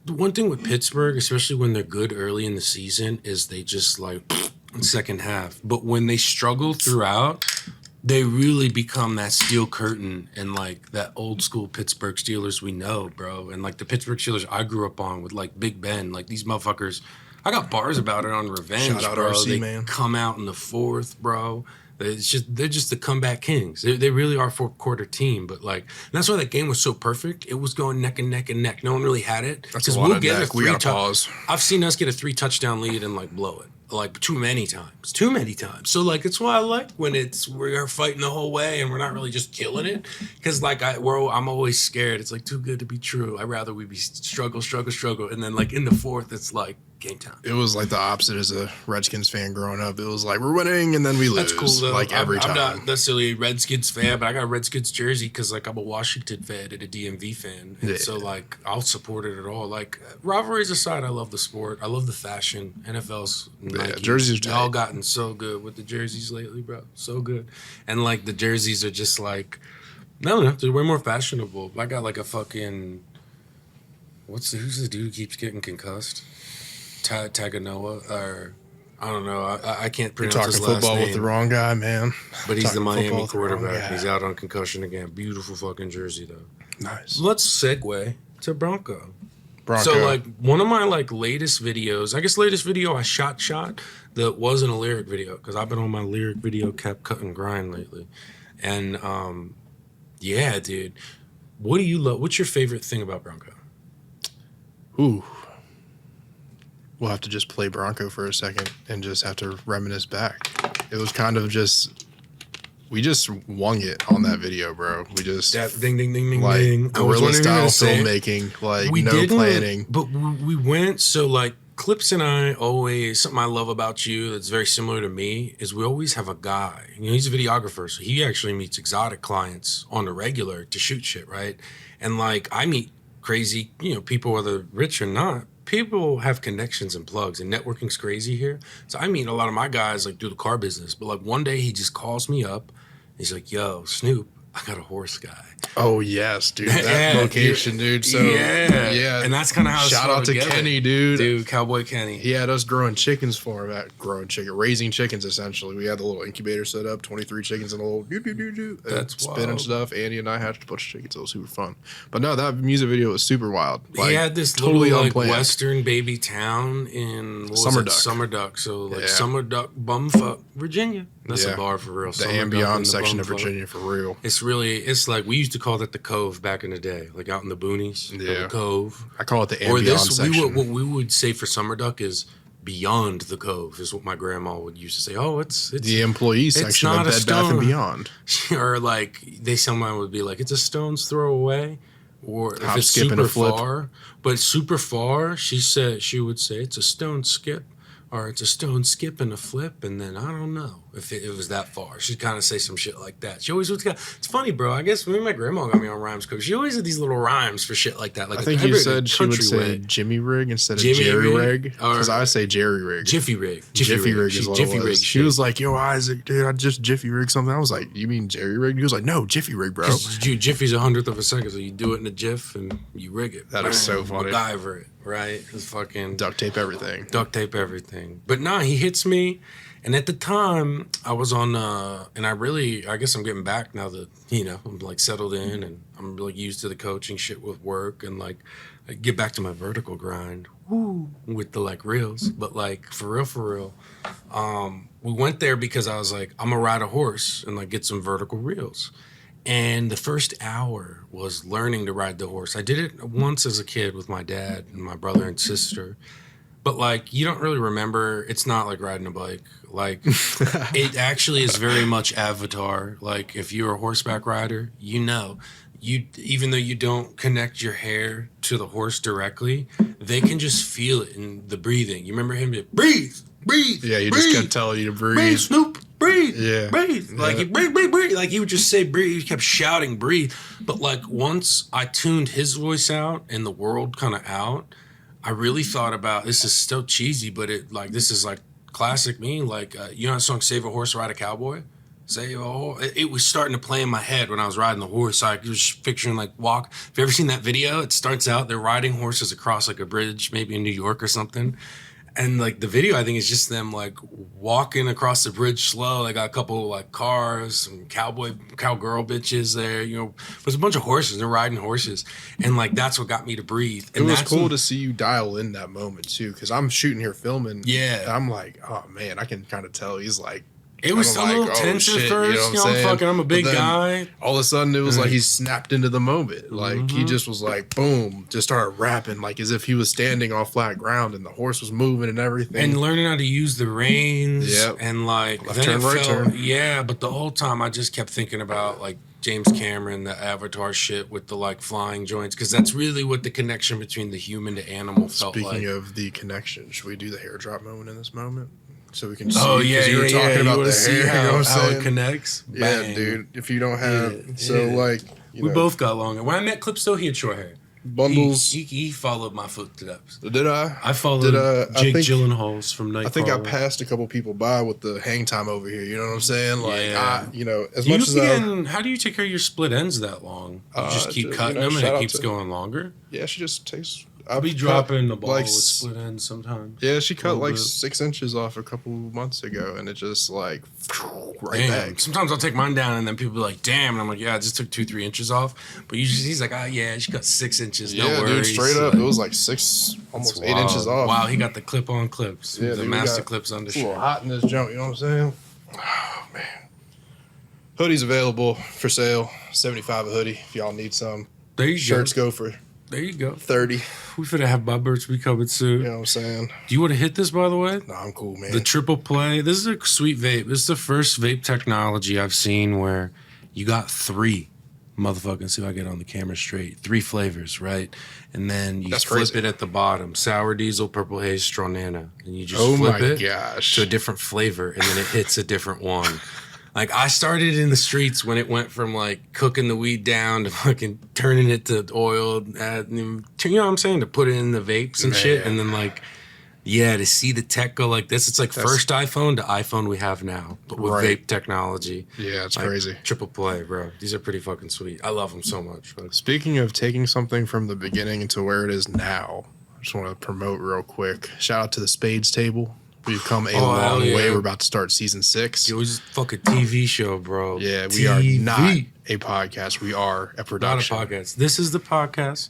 the one thing with Pittsburgh, especially when they're good early in the season, is they just, like, second half. But when they struggle throughout, they really become that steel curtain and like that old school Pittsburgh Steelers we know, bro. And like the Pittsburgh Steelers I grew up on with like Big Ben, like these motherfuckers. I got bars about it on Revenge, Shout out bro. RC, They man. come out in the fourth, bro. They're just the comeback kings. They really are a fourth quarter team, but like and that's why that game was so perfect. It was going neck and neck and neck. No one really had it. That's a lot of neck. We gotta pause. I've seen us get a 3 touchdown lead and like blow it. Like too many times. So like it's why I like when we're fighting the whole way and we're not really just killing it. Because like I'm always scared. It's like too good to be true. I'd rather we be struggle, and then like in the fourth it's like game time. It was like the opposite as a Redskins fan growing up. It was like we're winning and then we lose. That's cool though. Like every time. I'm not necessarily a Redskins fan, but I got a Redskins jersey because like I'm a Washington fan and a DMV fan, and so like I'll support it at all. Like rivalries aside, I love the sport. I love the fashion. NFL's Nike. jerseys are Y'all tight. gotten so good with the jerseys lately, bro. So good, and like the jerseys are just like I don't know, they're way more fashionable. I got like a fucking who's the dude who keeps getting concussed? Taganoa or. I don't know. I can't You're pronounce talking his last football name. with the wrong guy, man. But he's the Talking Miami football with the wrong quarterback. guy. He's out on concussion again. Beautiful fucking jersey, though. Nice. Let's segue to Bronco. Bronco. So, like, one of my, like, latest videos, I guess latest video I shot that wasn't a lyric video because I've been on my lyric video cut and grind lately. And, yeah, dude. What do you love? What's your favorite thing about Bronco? Ooh. We'll have to just play Bronco for a second and just have to reminisce back. It was kind of just, we just wung it on that video, bro. We just, That ding, ding, ding, ding, like, ding. guerrilla style filmmaking, like, We no didn't, planning. But we went, so like Clips and I always, something I love about you that's very similar to me is we always have a guy. You know, he's a videographer, so he actually meets exotic clients on the regular to shoot shit, right? And like I meet crazy, you know, people whether rich or not, people have connections and plugs, and networking's crazy here. So I meet a lot of my guys like through the car business. But like one day he just calls me up. He's like, "Yo, Snoop, I got a horse guy." Oh yes, dude. That location, dude. So yeah. And that's kind of how it shout out to together. Kenny, dude. Dude, Cowboy Kenny. He had us growing chickens for him raising chickens essentially. We had the little incubator set up, 23 chickens in a little That's spin and wild. stuff. Andy and I hatched a bunch of chickens. It was super fun. But no, that music video was super wild. He had this totally little unplanned. western baby town in Summer Duck. So like Summer Duck, Bumfuck, Virginia. That's a bar for real. The and beyond section of Virginia for real. It's like we used to call that the Cove back in the day, like out in the boonies. Yeah, the Cove. I call it the and beyond section. What we would say for Summer Duck is beyond the Cove is what my grandma would used to say. Oh, it's the employee section of Bed Bath and Beyond. Or like someone would be like, it's a stone's throw away. Or if Hop, it's skip, super and a flip. far, but super far, she would say it's a stone skip, or it's a stone skip and a flip, and then I don't know if it was that far. She'd kind of say some shit like that. She always would. It's funny, bro. I guess maybe my grandma got me on rhymes because she always had these little rhymes for shit like that. Like I think you said she would say Jimmy Rig instead of Jerry Rig, because I say Jerry Rig. Jiffy Rig. Jiffy Rig is what it was. She was like, "Yo, Isaac, dude, I just Jiffy Rig something." I was like, "You mean Jerry Rig?" He was like, "No, Jiffy Rig, bro." Jiffy's 100th of a second, so you do it in a jiff and you rig it. That is so funny. MacGyver it, right? It's fucking duct tape everything. But nah, he hits me. And at the time, I was on, and I guess I'm getting back now that, I'm like settled in and I'm like used to the coaching shit with work and like I get back to my vertical grind with the like reels. But like for real, we went there because I was like, I'm gonna ride a horse and like get some vertical reels. And the first hour was learning to ride the horse. I did it once as a kid with my dad and my brother and sister. But, like, you don't really remember. It's not like riding a bike. Like, it actually is very much Avatar. Like, if you're a horseback rider, even though you don't connect your hair to the horse directly, they can just feel it in the breathing. You remember him? Breathe. Yeah, you breathe, just kept telling you to breathe. Breathe, Snoop. Breathe. Yeah. Breathe. Like, breathe. Like, he would just say breathe. He kept shouting breathe. But, like, once I tuned his voice out and the world kind of out, I really thought about, this is so cheesy, but this is like classic me. Like, you know that song, Save a Horse, Ride a Cowboy? Save a Horse. It was starting to play in my head when I was riding the horse. I was picturing like walk. Have you ever seen that video? It starts out, they're riding horses across like a bridge, maybe in New York or something. And like the video, I think is just them like walking across the bridge slow. They got a couple like cars, some cowgirl bitches there. There's a bunch of horses. They're riding horses, and like that's what got me to breathe. And it was cool to see you dial in that moment too, because I'm shooting here filming. Yeah, and I'm like, oh man, I can kind of tell he's like. It was a little tense at first. I'm a big guy. All of a sudden, it was like he snapped into the moment. Like he just was like, boom, just started rapping like as if he was standing on flat ground and the horse was moving and everything. And learning how to use the reins. Yep. And like left turn, right turn. Yeah, but the whole time I just kept thinking about like James Cameron, the Avatar shit with the like flying joints, because that's really what the connection between the human to animal felt like. Speaking of the connection, should we do the hair drop moment in this moment? So we can see. Oh yeah, you were talking about the hair, how it connects. Yeah, bang. Dude. If you don't have, like, we both got long hair. When I met Clipz, though, he had short hair. Bundles. He followed my footsteps. Did I? I followed Jake Gyllenhaal's from Nightcrawler. I think I passed a couple people by with the hang time over here. You know what I'm saying? Like, how do you take care of your split ends that long? You just keep cutting them and it keeps going longer? Yeah, she just takes. I'll be dropping the ball with split ends sometimes. Yeah, she cut like 6 inches off a couple months ago, and it just like back. Sometimes I'll take mine down, and then people be like, "Damn!" And I'm like, "Yeah, I just took 2-3 inches off." But usually he's like, "Oh yeah, she cut 6 inches. No worries." Dude, straight up, it was like 6, almost 8 inches off. Wow, he got the clip-on clips. Yeah, the MasterClipz undershirt. It's a little hot in this junk. You know what I'm saying? Oh man, hoodies available for sale. $75 a hoodie if y'all need some. There you Shirts go for. There you go. 30. We finna have my birds be coming soon. You know what I'm saying? Do you want to hit this, by the way? No, I'm cool, man. The triple play. This is a sweet vape. This is the first vape technology I've seen where you got 3. Motherfucking, see if I get on the camera straight. 3 flavors, right? And then you flip it at the bottom. Sour diesel, purple haze, straw nana. And you just flip it to a different flavor, and then it hits a different one. Like, I started in the streets when it went from, like, cooking the weed down to fucking turning it to oil. You know what I'm saying? To put it in the vapes and shit. And then, like, to see the tech go like this. It's like first iPhone to iPhone we have now, but with vape technology. Yeah, it's like, crazy. Triple play, bro. These are pretty fucking sweet. I love them so much. But. Speaking of taking something from the beginning into where it is now, I just want to promote real quick. Shout out to the Spadez Table. We've come a long way. We're about to start season 6. It was a fucking TV show, bro. Yeah, we are not a podcast. We are a production. Not a podcast. This is the podcast.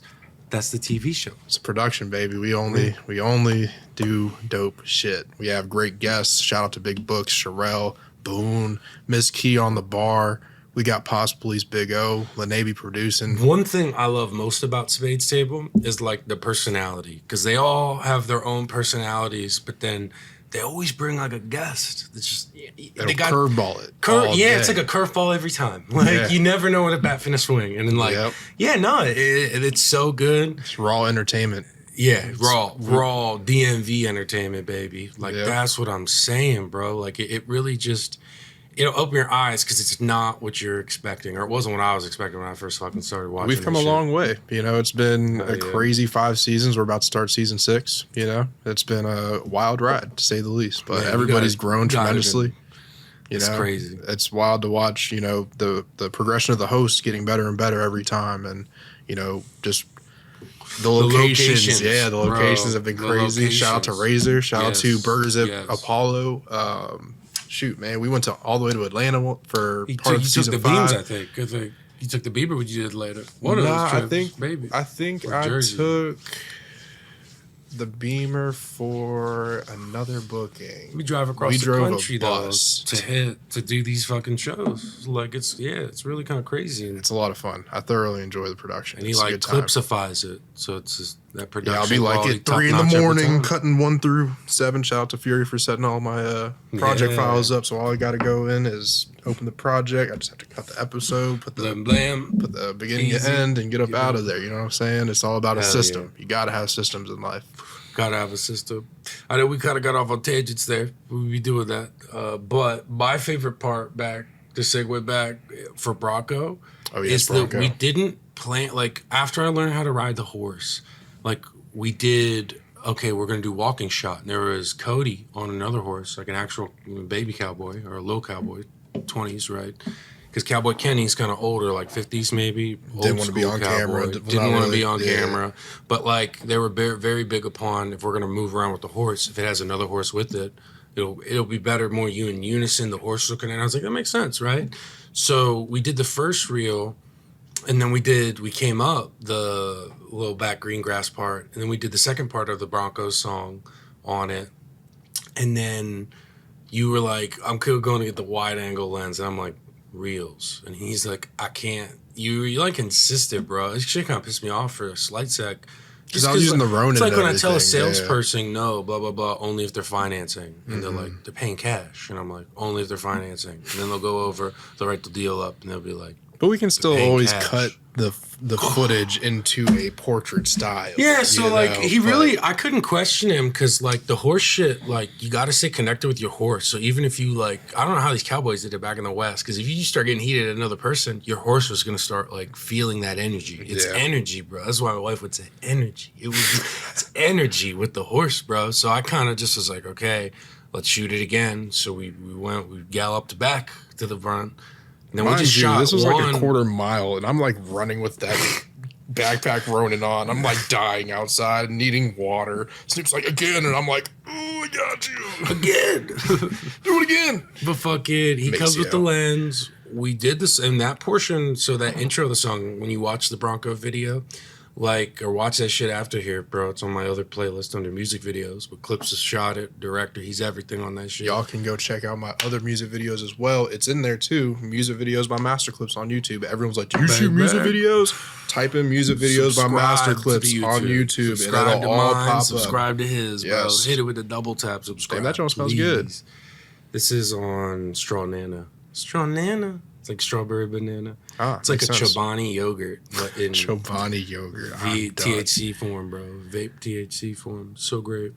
That's the TV show. It's a production, baby. We only do dope shit. We have great guests. Shout out to Big Books, Sherelle, Boone, Miss Key on the bar. We got Post Police, Big O, Lanabe producing. One thing I love most about Spadez Table is like the personality, because they all have their own personalities, but then they always bring like a guest. It's just they got curveball it. It's like a curveball every time. Like you never know when a bat finna swing, and then like it's so good. It's raw entertainment. Yeah, raw DMV entertainment, baby. Like that's what I'm saying, bro. Like it really just. It'll open your eyes because it's not what you're expecting, or it wasn't what I was expecting when I first fucking started watching. We've come a long way. You know, it's been a crazy 5 seasons. We're about to start season 6. You know, it's been a wild ride to say the least. But everybody's grown tremendously. It's crazy. It's wild to watch. You know, the progression of the hosts getting better and better every time, and you know, just. The locations. Yeah, the locations have been crazy. Shout out to Razor. Shout out to Burgers at Apollo. Shoot, man, we went all the way to Atlanta for part of season 5. Beams, I think. You took the Bieber, what you did later. One of those trips, I think I took the Beamer for another booking. We drive across the country though to do these fucking shows. Like it's really kind of crazy. And it's a lot of fun. I thoroughly enjoy the production. And he like clipsifies it, so it's just that production. Yeah, I'll be like at 3 in the morning, cutting 1 through 7. Shout out to Fury for setting all my project files up. So all I got to go in is open the project. I just have to cut the episode, put the beginning to end, and get up out of there. You know what I'm saying? It's all about a system. You got to have systems in life. Gotta have a system. I know we kind of got off on tangents there. We'll be doing that. But my favorite part to segue back for Bronco is that we didn't plan, like after I learned how to ride the horse, like we did, okay, we're going to do walking shot. And there was Cody on another horse, like an actual baby cowboy or a little cowboy, 20s, right? Because Cowboy Kenny's kind of older, like 50s maybe. Didn't want to be on camera. Didn't want to be on camera. But like they were very big upon if we're going to move around with the horse, if it has another horse with it, it'll be better, more you in unison, the horse looking at it. I was like, that makes sense, right? So we did the first reel, and then we came up the little back green grass part, and then we did the second part of the Broncos song on it. And then you were like, I'm going to get the wide angle lens. And I'm like, reels. And he's like, I can't. You like insisted, bro. This shit kind of pissed me off for a slight sec. Because I was using the Ronin. It's like when I tell a salesperson, no, blah, blah, blah, only if they're financing. And they're like, they're paying cash. And I'm like, only if they're financing. And then they'll go over, they'll write the deal up, and they'll be like, but we can still always cut the footage into a portrait style. Yeah, so I couldn't question him because like the horse shit, like you got to stay connected with your horse. So even if you like, I don't know how these cowboys did it back in the West, because if you start getting heated at another person, your horse was gonna start like feeling that energy. It's energy, bro. That's why my wife would say energy. It's energy with the horse, bro. So I kind of just was like, okay, let's shoot it again. So we galloped back to the front. And then we just shot this was like a quarter mile, and I'm like running with that backpack Ronin on. I'm like dying outside, needing water. Snoop's like, again, and I'm like, oh, I got you. Again. Do it again. But fuck it. He comes with the lens. We did this in that portion, so that intro of the song, when you watch the Bronco video, like, or watch that shit after here, bro. It's on my other playlist under music videos. But Clips has shot it, director, he's everything on that shit. Y'all can go check out my other music videos as well. It's in there too. Music videos by MasterClipz on YouTube. Everyone's like, do you shoot music videos? Type in music videos by MasterClipz on YouTube, subscribe and it'll all pop up. Subscribe to his, bro. Hit it with a double tap, subscribe. Damn, that joint smells good. This is on Straw Nana. Straw Nana. It's like strawberry banana. It's like a Chobani yogurt, but in Chobani yogurt. THC form, bro. Vape THC form. So great.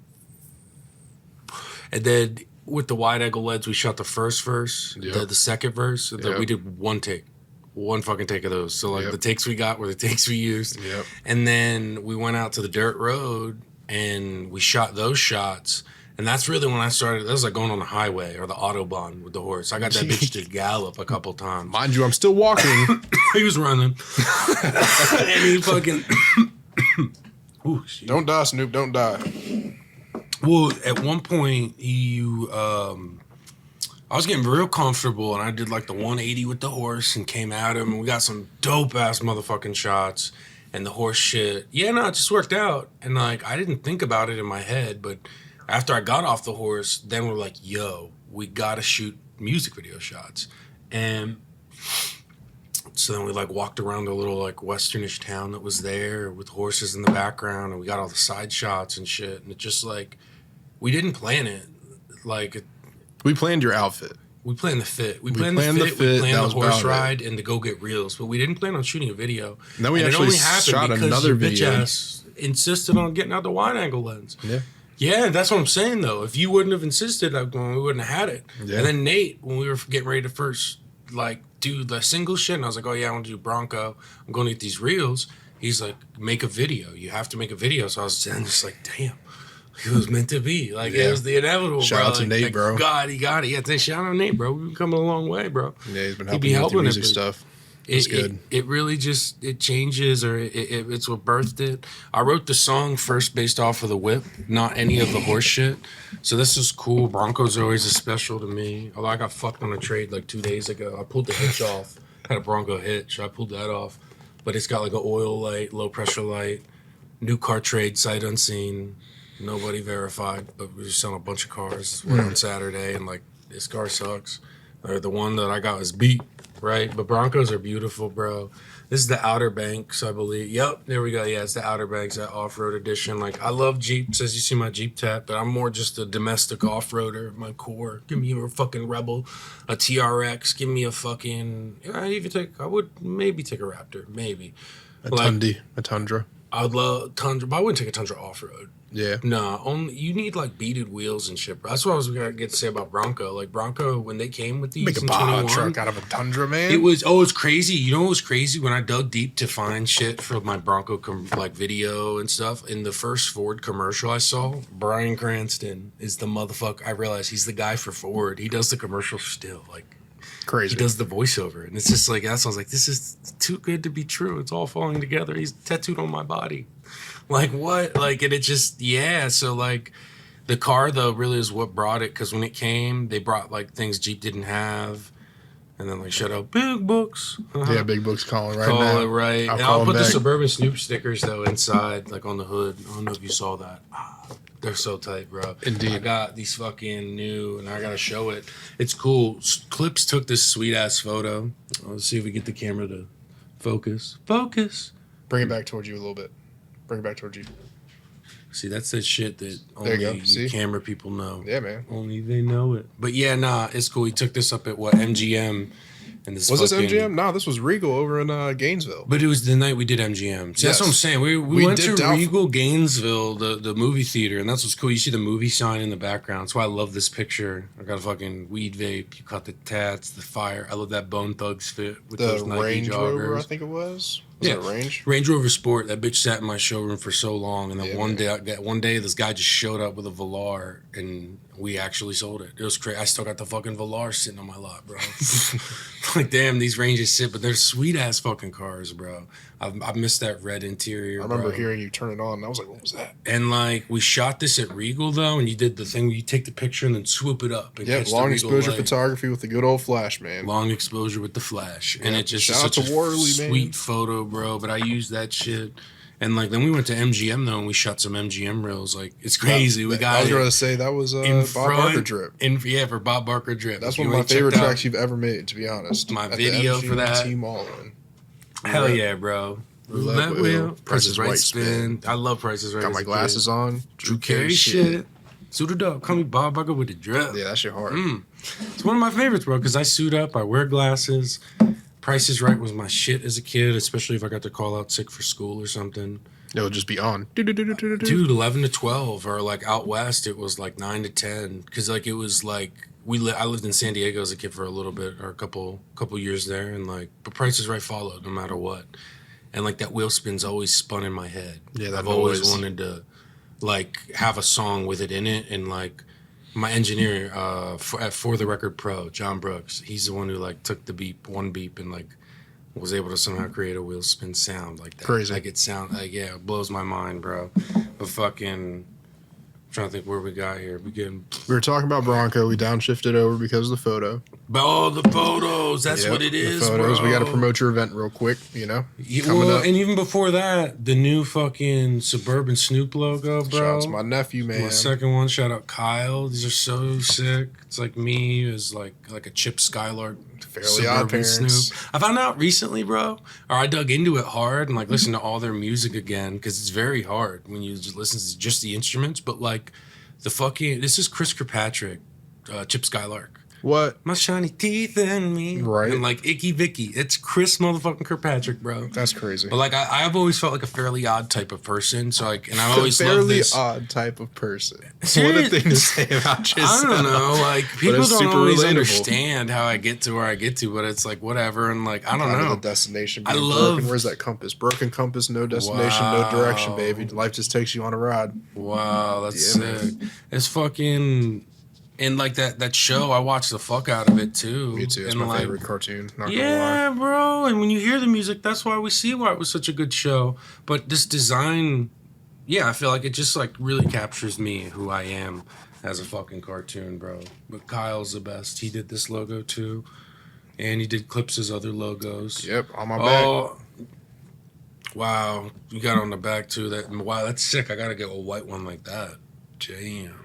And then with the wide angle lens, we shot the first verse, the second verse. We did one fucking take of those. So like the takes we got were the takes we used. Yep. And then we went out to the dirt road and we shot those shots. And that's really when I started. That was like going on the highway or the Autobahn with the horse. I got that bitch to gallop a couple times. Mind you, I'm still walking. He was running. And he fucking... Ooh, don't die, Snoop. Don't die. Well, at one point, I was getting real comfortable, and I did like the 180 with the horse and came at him, and we got some dope-ass motherfucking shots. And the horse shit, it just worked out. And like, I didn't think about it in my head, but... After I got off the horse, then we're like, yo, we got to shoot music video shots. And so then we like walked around the little like westernish town that was there with horses in the background. And we got all the side shots and shit. And it just like, we didn't plan it. Like, we planned your outfit. We planned the fit. We planned the fit. We planned the horse ride and to go get reels. But we didn't plan on shooting a video. And then we actually shot another video. Bitch ass insisted on getting out the wide angle lens. Yeah. Yeah, that's what I'm saying, though. If you wouldn't have insisted, we wouldn't have had it. Yeah. And then Nate, when we were getting ready to first, like, do the single shit, and I was like, oh, yeah, I want to do Bronco. I'm going to get these reels. He's like, make a video. You have to make a video. So I was just like, damn. It was meant to be. Like, it was the inevitable, shout out to Nate, bro. God, he got it. Yeah, shout out to Nate, bro. We've been coming a long way, bro. Yeah, he's been helping with the music stuff. It's good. It really just, it changes, or it's what birthed it. I wrote the song first based off of the whip, not any of the horse shit. So this is cool. Broncos are always special to me. Although I got fucked on a trade like 2 days ago. I pulled the hitch off. Had a Bronco hitch. I pulled that off. But it's got like an oil light, low pressure light, new car trade, sight unseen, nobody verified. But we were selling a bunch of cars. We're on Saturday, and like, this car sucks. Or the one that I got was beat. Right, but Broncos are beautiful, bro. This is the Outer Banks, I believe. Yep, there we go. Yeah, it's the Outer Banks, that off-road edition. Like, I love Jeeps, as you see my Jeep tap, but I'm more just a domestic off-roader, my core. Give me a fucking Rebel, a TRX. Give me a fucking... I would maybe take a Raptor, maybe. A Tundra. I would love Tundra, but I wouldn't take a Tundra off-road. Yeah. No, only you need like beaded wheels and shit, bro. That's what I was gonna get to say about Bronco. Like Bronco, when they came with these, make a Baja truck out of a Tundra, man. It's crazy. You know what was crazy? When I dug deep to find shit for my Bronco like video and stuff, in the first Ford commercial I saw, Bryan Cranston is the motherfucker. I realized he's the guy for Ford. He does the commercial still, like crazy. He does the voiceover, and it's just like that. Sounds like this is too good to be true. It's all falling together. He's tattooed on my body. Like, what? Like, and it just, so, like, the car, though, really is what brought it, because when it came, they brought, like, things Jeep didn't have, and then, like, shut out Big Books. Yeah, Big Books calling right now. Call it right. I'll put the Suburban Snoop stickers, though, inside, like, on the hood. I don't know if you saw that. They're so tight, bro. Indeed. I got these fucking new, and I got to show it. It's cool. Clips took this sweet-ass photo. Let's see if we get the camera to focus. Focus. Bring it back towards you a little bit. Bring it back towards you. See, that's the shit that only you camera people know. Yeah, man. Only they know it. But yeah, it's cool. He took this up at MGM. And this was this MGM? No, this was Regal over in Gainesville. But it was the night we did MGM. See, that's what I'm saying. We went to Regal Gainesville, the movie theater, and that's what's cool. You see the movie sign in the background. That's why I love this picture. I got a fucking weed vape. You caught the tats, the fire. I love that Bone Thugs fit with those Nike Range joggers. Rover, I think it was. Was it a Range Rover Sport. That bitch sat in my showroom for so long, and then one day this guy just showed up with a Velar, and we actually sold it. It was crazy. I still got the fucking Velar sitting on my lot, bro. Like, damn, these Ranges sit, but they're sweet ass fucking cars, bro. I missed that red interior. I remember hearing you turn it on, and I was like, what was that? And like, we shot this at Regal though, and you did the thing where you take the picture and then swoop it up. And long exposure photography with the good old flash, man. Long exposure with the flash, and it just such a sweet photo, bro. But I used that shit. And like, then we went to MGM though, and we shot some MGM reels. Like, it's crazy. We got. I was going to say that was Bob Barker drip. For Bob Barker drip. That's one of my favorite tracks you've ever made, to be honest. My video for that. Hell yeah, bro. Roulette wheel. Price is Right spin. I love Price is Right. Got my glasses on. Drew Carey shit. Suited up. Call me Bob Barker with the drip. Yeah, that shit hard. It's one of my favorites, bro, because I suit up. I wear glasses. Price is Right was my shit as a kid, especially if I got to call out sick for school or something. It would just be on. Dude, 11 to 12, or like out west, it was like 9 to 10. Because like it was like I lived in San Diego as a kid for a little bit, or a couple years there, and like, but Price is Right followed no matter what, and like that wheel spin's always spun in my head. Yeah, I've always wanted to like have a song with it in it, and like my engineer for the Record Pro, John Brooks, he's the one who like took the one beep, and like was able to somehow create a wheel spin sound like that. Crazy. Like it sound like, yeah, it blows my mind, bro. But fucking, I'm trying to think where we got here. We were talking about Bronco. We downshifted over because of the photo. Oh, the photos. That's what it is, the photos. bro. We got to promote your event real quick, you know? Well, and even before that, the new fucking Suburban Snoop logo, bro. Shout out to my nephew, man. My second one, shout out Kyle. These are so sick. It's like me as like a Chip Skylark. Fairly Odd Parents. Snoop. I found out recently, bro, or I dug into it hard and like listened to all their music again, because it's very hard when you just listen to just the instruments. But like this is Chris Kirkpatrick, Chip Skylark. What? My shiny teeth and me. Right. And like Icky Vicky. It's Chris motherfucking Kirkpatrick, bro. That's crazy. But like I've always felt like a fairly odd type of person. So like, and I always loved fairly this. odd type of person. Serious? What a thing to say about yourself. I don't know. Like people don't super always relatable. understand how I get to where I get to, but it's like whatever. And like I don't know. The destination. I being love. broken. Where's that compass? Broken compass, no destination, no direction, baby. Life just takes you on a ride. Wow, that's Yeah, sick. man. It's fucking. And like that show, I watched the fuck out of it too. Me too. It's and my like, favorite cartoon. Not gonna yeah, lie. bro. And when you hear the music, that's why we see why it was such a good show. But this design, yeah, I feel like it just like really captures me, who I am as a fucking cartoon, bro. But Kyle's the best. He did this logo too, and he did Clips's other logos. Yep, on my back. Wow, you got on the back too. Wow, that's sick. I gotta get a white one like that. Damn.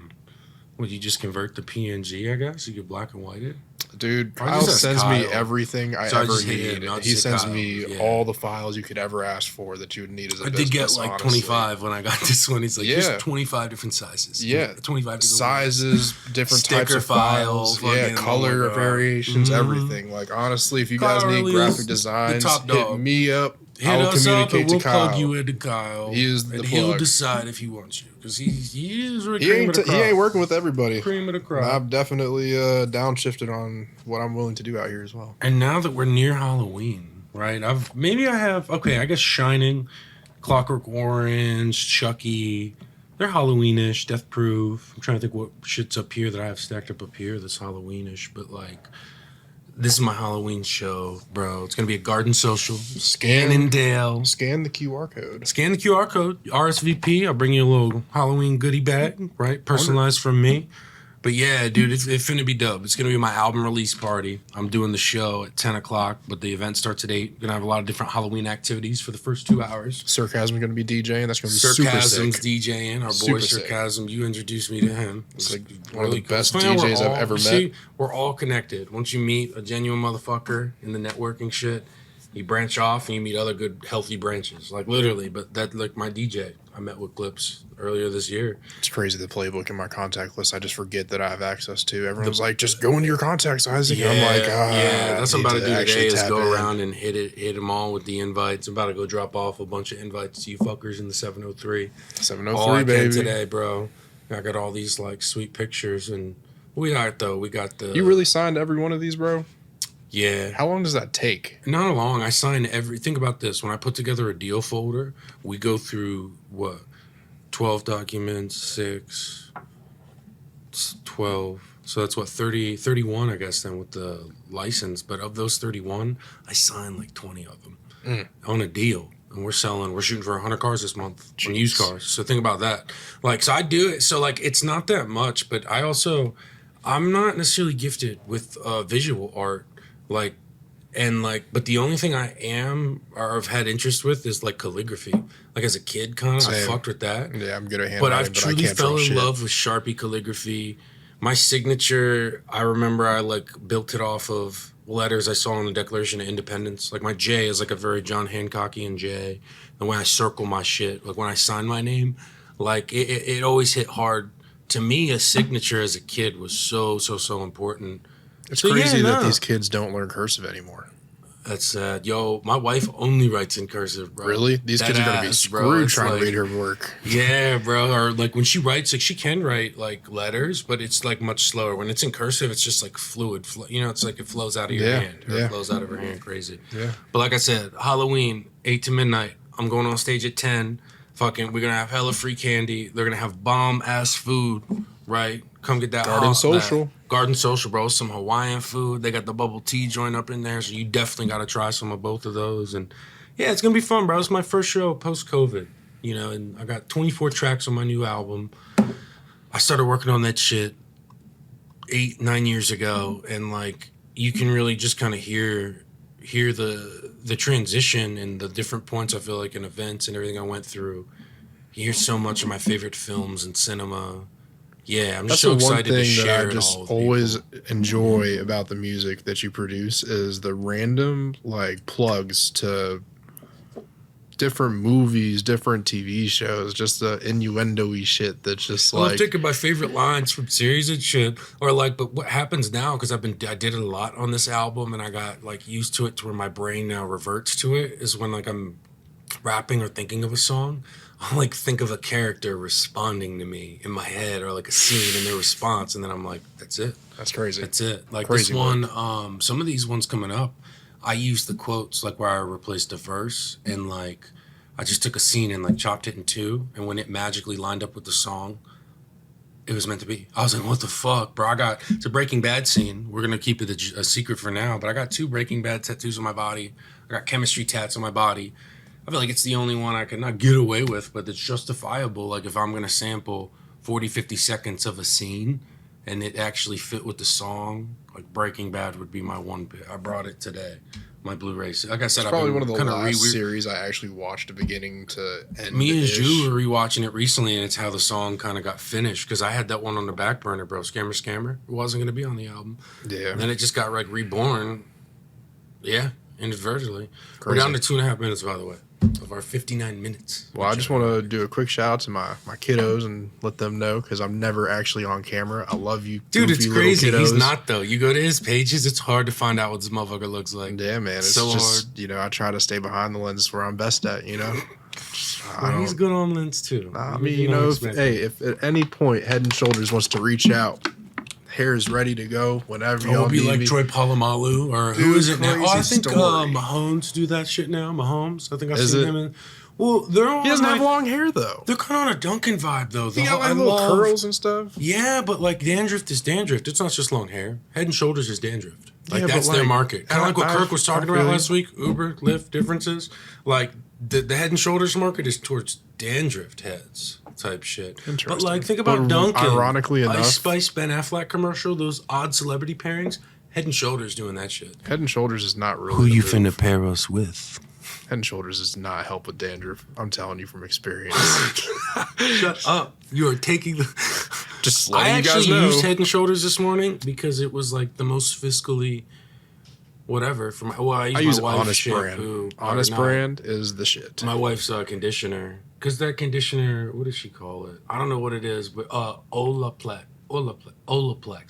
Would you just convert the PNG, I guess? You could black and white it? Dude, Or Kyle just ask sends me Kyle. everything I So I ever just hit need. him. I'll He just say sends Kyle. me Yeah. all the files you could ever ask for that you would need as a I business. did get like honestly. 25 when I got this one. He's like, Yeah. here's 25 different sizes. Yeah. 25 different sizes, different types Sticker of files, file, yeah, fucking, color oh my God. variations, Mhm. everything. Like honestly, if you Kyle guys need really graphic is designs, the top hit dog. me up. Hit I'll us up and communicate we'll to Kyle. plug you into Kyle. He is the and he'll plug. decide if he wants you. Because he is really He cream of the ain't, he crop. ain't working with everybody. Cream of the crop. I've definitely downshifted on what I'm willing to do out here as well. And now that we're near Halloween, right? I guess Shining, Clockwork Orange, Chucky. They're Halloweenish, Death Proof. I'm trying to think what shit's up here that I have stacked up here that's Halloweenish, but like this is my Halloween show, bro. It's gonna be a garden social. Annandale. Scan the QR code. Scan the QR code, RSVP. I'll bring you a little Halloween goodie bag, right? Personalized from me. But yeah, dude, it's finna be dope. It's gonna be my album release party. I'm doing the show at 10 o'clock, but the event starts at 8. Gonna have a lot of different Halloween activities for the first 2 hours. Sarcasm going to be DJing. That's going to be super Sarcasm's sick. DJing. Our Super boy sick. Sarcasm. You introduced me to him. It's like It's one of the really cool. best Man, DJs I've ever met. See, we're all connected. Once you meet a genuine motherfucker in the networking shit, you branch off and you meet other good, healthy branches. Like literally, but that like my DJ I met with Clips earlier this year. It's crazy, the playbook in my contact list I just forget that I have access to. Everyone's like, just go into your contacts, Isaac. And I'm like, that's what I'm about to do today is go in. around and hit them all with the invites. I'm about to go drop off a bunch of invites to you fuckers in the 703. 703, All I baby. can today, bro. I got all these like sweet pictures and we got the... You really signed every one of these, bro? Yeah. How long does that take? Not long. I sign think about this. When I put together a deal folder, we go through 12 documents, 6, 12. So that's 31, I guess, then with the license. But of those 31, I signed like 20 of them on a deal. And we're shooting for 100 cars this month on used cars. So think about that. Like, so I do it. So like, it's not that much, but I'm not necessarily gifted with visual art. But the only thing I am or have had interest with is like calligraphy. Like as a kid, kind of, I fucked with that. Yeah, I'm good at handwriting, But I've truly I can't fell draw in shit. love with Sharpie calligraphy. My signature, I remember I like built it off of letters I saw in the Declaration of Independence. Like my J is like a very John Hancockian J. And when I circle my shit, like when I sign my name, like it always hit hard. To me, a signature as a kid was so important. It's So, crazy yeah, that no. these kids don't learn cursive anymore. That's sad. Yo, my wife only writes in cursive, bro. Really? These kids are going to be screwed trying to read her work. Yeah, bro. Or like when she writes, like she can write like letters, but it's like much slower. When it's in cursive, it's just like fluid. You know, it's like it flows out of your hand. Or it flows out of her hand crazy. Yeah. But like I said, Halloween, 8 to midnight. I'm going on stage at 10. Fucking, we're going to have hella free candy. They're going to have bomb-ass food, right? Come get that. Garden Social. Garden Social, bro. Some Hawaiian food. They got the bubble tea joint up in there, so you definitely got to try some of both of those. And yeah, it's going to be fun, bro. It's my first show post-COVID, you know, and I got 24 tracks on my new album. I started working on that shit 8-9 years ago, and like you can really just kind of hear the transition and the different points I feel like in events and everything I went through. You hear so much of my favorite films and cinema. Yeah, I'm just so excited to share it all with people. That's the one thing that I just always enjoy about the music that you produce is the random like plugs to different movies, different TV shows, just the innuendo-y shit that's just like... I'm taking my favorite lines from series and shit. Or like, but what happens now, because I did it a lot on this album and I got like used to it to where my brain now reverts to it, is when like I'm rapping or thinking of a song, I'll like think of a character responding to me in my head or like a scene and their response, and then I'm like, that's it. That's crazy. That's it. Like crazy this one, some of these ones coming up, I used the quotes like where I replaced a verse, and like I just took a scene and like chopped it in two, and when it magically lined up with the song, it was meant to be. I was like, what the fuck, bro? It's a Breaking Bad scene. We're gonna keep it a secret for now, but I got 2 Breaking Bad tattoos on my body. I got chemistry tats on my body. I feel like it's the only one I could not get away with, but it's justifiable. Like if I'm going to sample 40, 50 seconds of a scene and it actually fit with the song, like Breaking Bad would be my one bit. I brought it today, my Blu-ray. Like I said, it's probably one of the last series I actually watched the beginning to end. Me and Ju were rewatching it recently, and it's how the song kind of got finished, because I had that one on the back burner, bro. Scammer. It wasn't going to be on the album. Yeah. And then it just got like reborn. Yeah, inadvertently. Crazy. We're down to 2.5 minutes, by the way, of our 59 minutes. Well, I just want to do a quick shout out to my kiddos and let them know, because I'm never actually on camera. I love you, dude. It's crazy. He's not though. You go to his pages, it's hard to find out what this motherfucker looks like. Yeah, man. It's so just hard. You know, I try to stay behind the lens where I'm best at. You know, he's good on lens too. I mean, you know, if at any point Head and Shoulders wants to reach out, hair is ready to go whenever y'all be need like me. Troy Polamalu, or dude, who is it now? Oh, I think Mahomes do that shit now. Mahomes, I think I've seen him in. Well, they're all. He doesn't have long hair though. They're kind of on a Duncan vibe though. He got like little curls and stuff. Yeah, but like dandruff is dandruff. It's not just long hair. Head and Shoulders is dandruff. Like that's their market. Kind of like what Kirk was talking about last week. Uber, Lyft differences. Like the Head and Shoulders market is towards dandruff heads type shit. But like think about Duncan. Ironically enough, Ice Spice, Ben Affleck commercial. Those odd celebrity pairings. Head and Shoulders doing that shit. Head and Shoulders is not really. Who you finna pair us with? Head and Shoulders does not help with dandruff. I'm telling you from experience. Shut up. You are taking the... Just letting you guys know. I actually used Head and Shoulders this morning because it was like the most fiscally whatever. I use my wife's Honest shampoo. Brand. Honest Brand is the shit. My wife's conditioner. Because that conditioner, what does she call it? I don't know what it is, but Olaplex,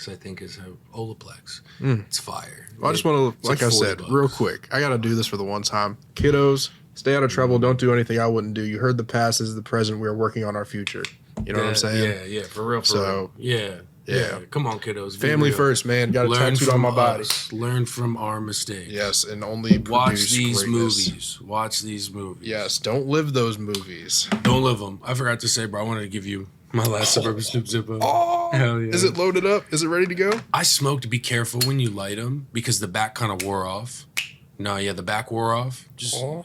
I think is how Olaplex. It's fire. Well, I just want to, like I said, real quick, I got to do this for the one time. Kiddos, stay out of trouble. Don't do anything I wouldn't do. You heard the past, this is the present. We're working on our future. You know what I'm saying? Yeah, for real. Yeah. Come on, kiddos. Family first, man. Got a tattooed on my body. Learn from our mistakes. Yes, and only watch these movies. Watch these movies. Yes, don't live those movies. Don't live them. I forgot to say, bro, I wanted to give you my last Suburban Snoop Zippo. Oh, hell yeah. Is it loaded up? Is it ready to go? I smoked. Be careful when you light them because the back kind of wore off. No, yeah, the back wore off. Just a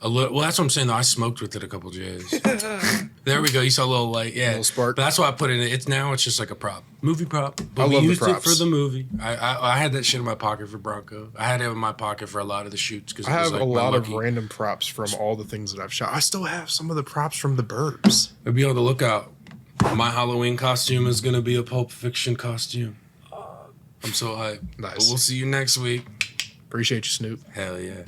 little. Well, that's what I'm saying, though. I smoked with it a couple J's. There we go. You saw a little light. Yeah. A little spark. But that's why I put it in. It's just like a prop. Movie prop. But we used it for the movie. I had that shit in my pocket for Bronco. I had it in my pocket for a lot of the shoots. Cause I have a lot of random props from all the things that I've shot. I still have some of the props from the Burbs. Be on the lookout. My Halloween costume is going to be a Pulp Fiction costume. I'm so hyped. Nice. But we'll see you next week. Appreciate you, Snoop. Hell yeah.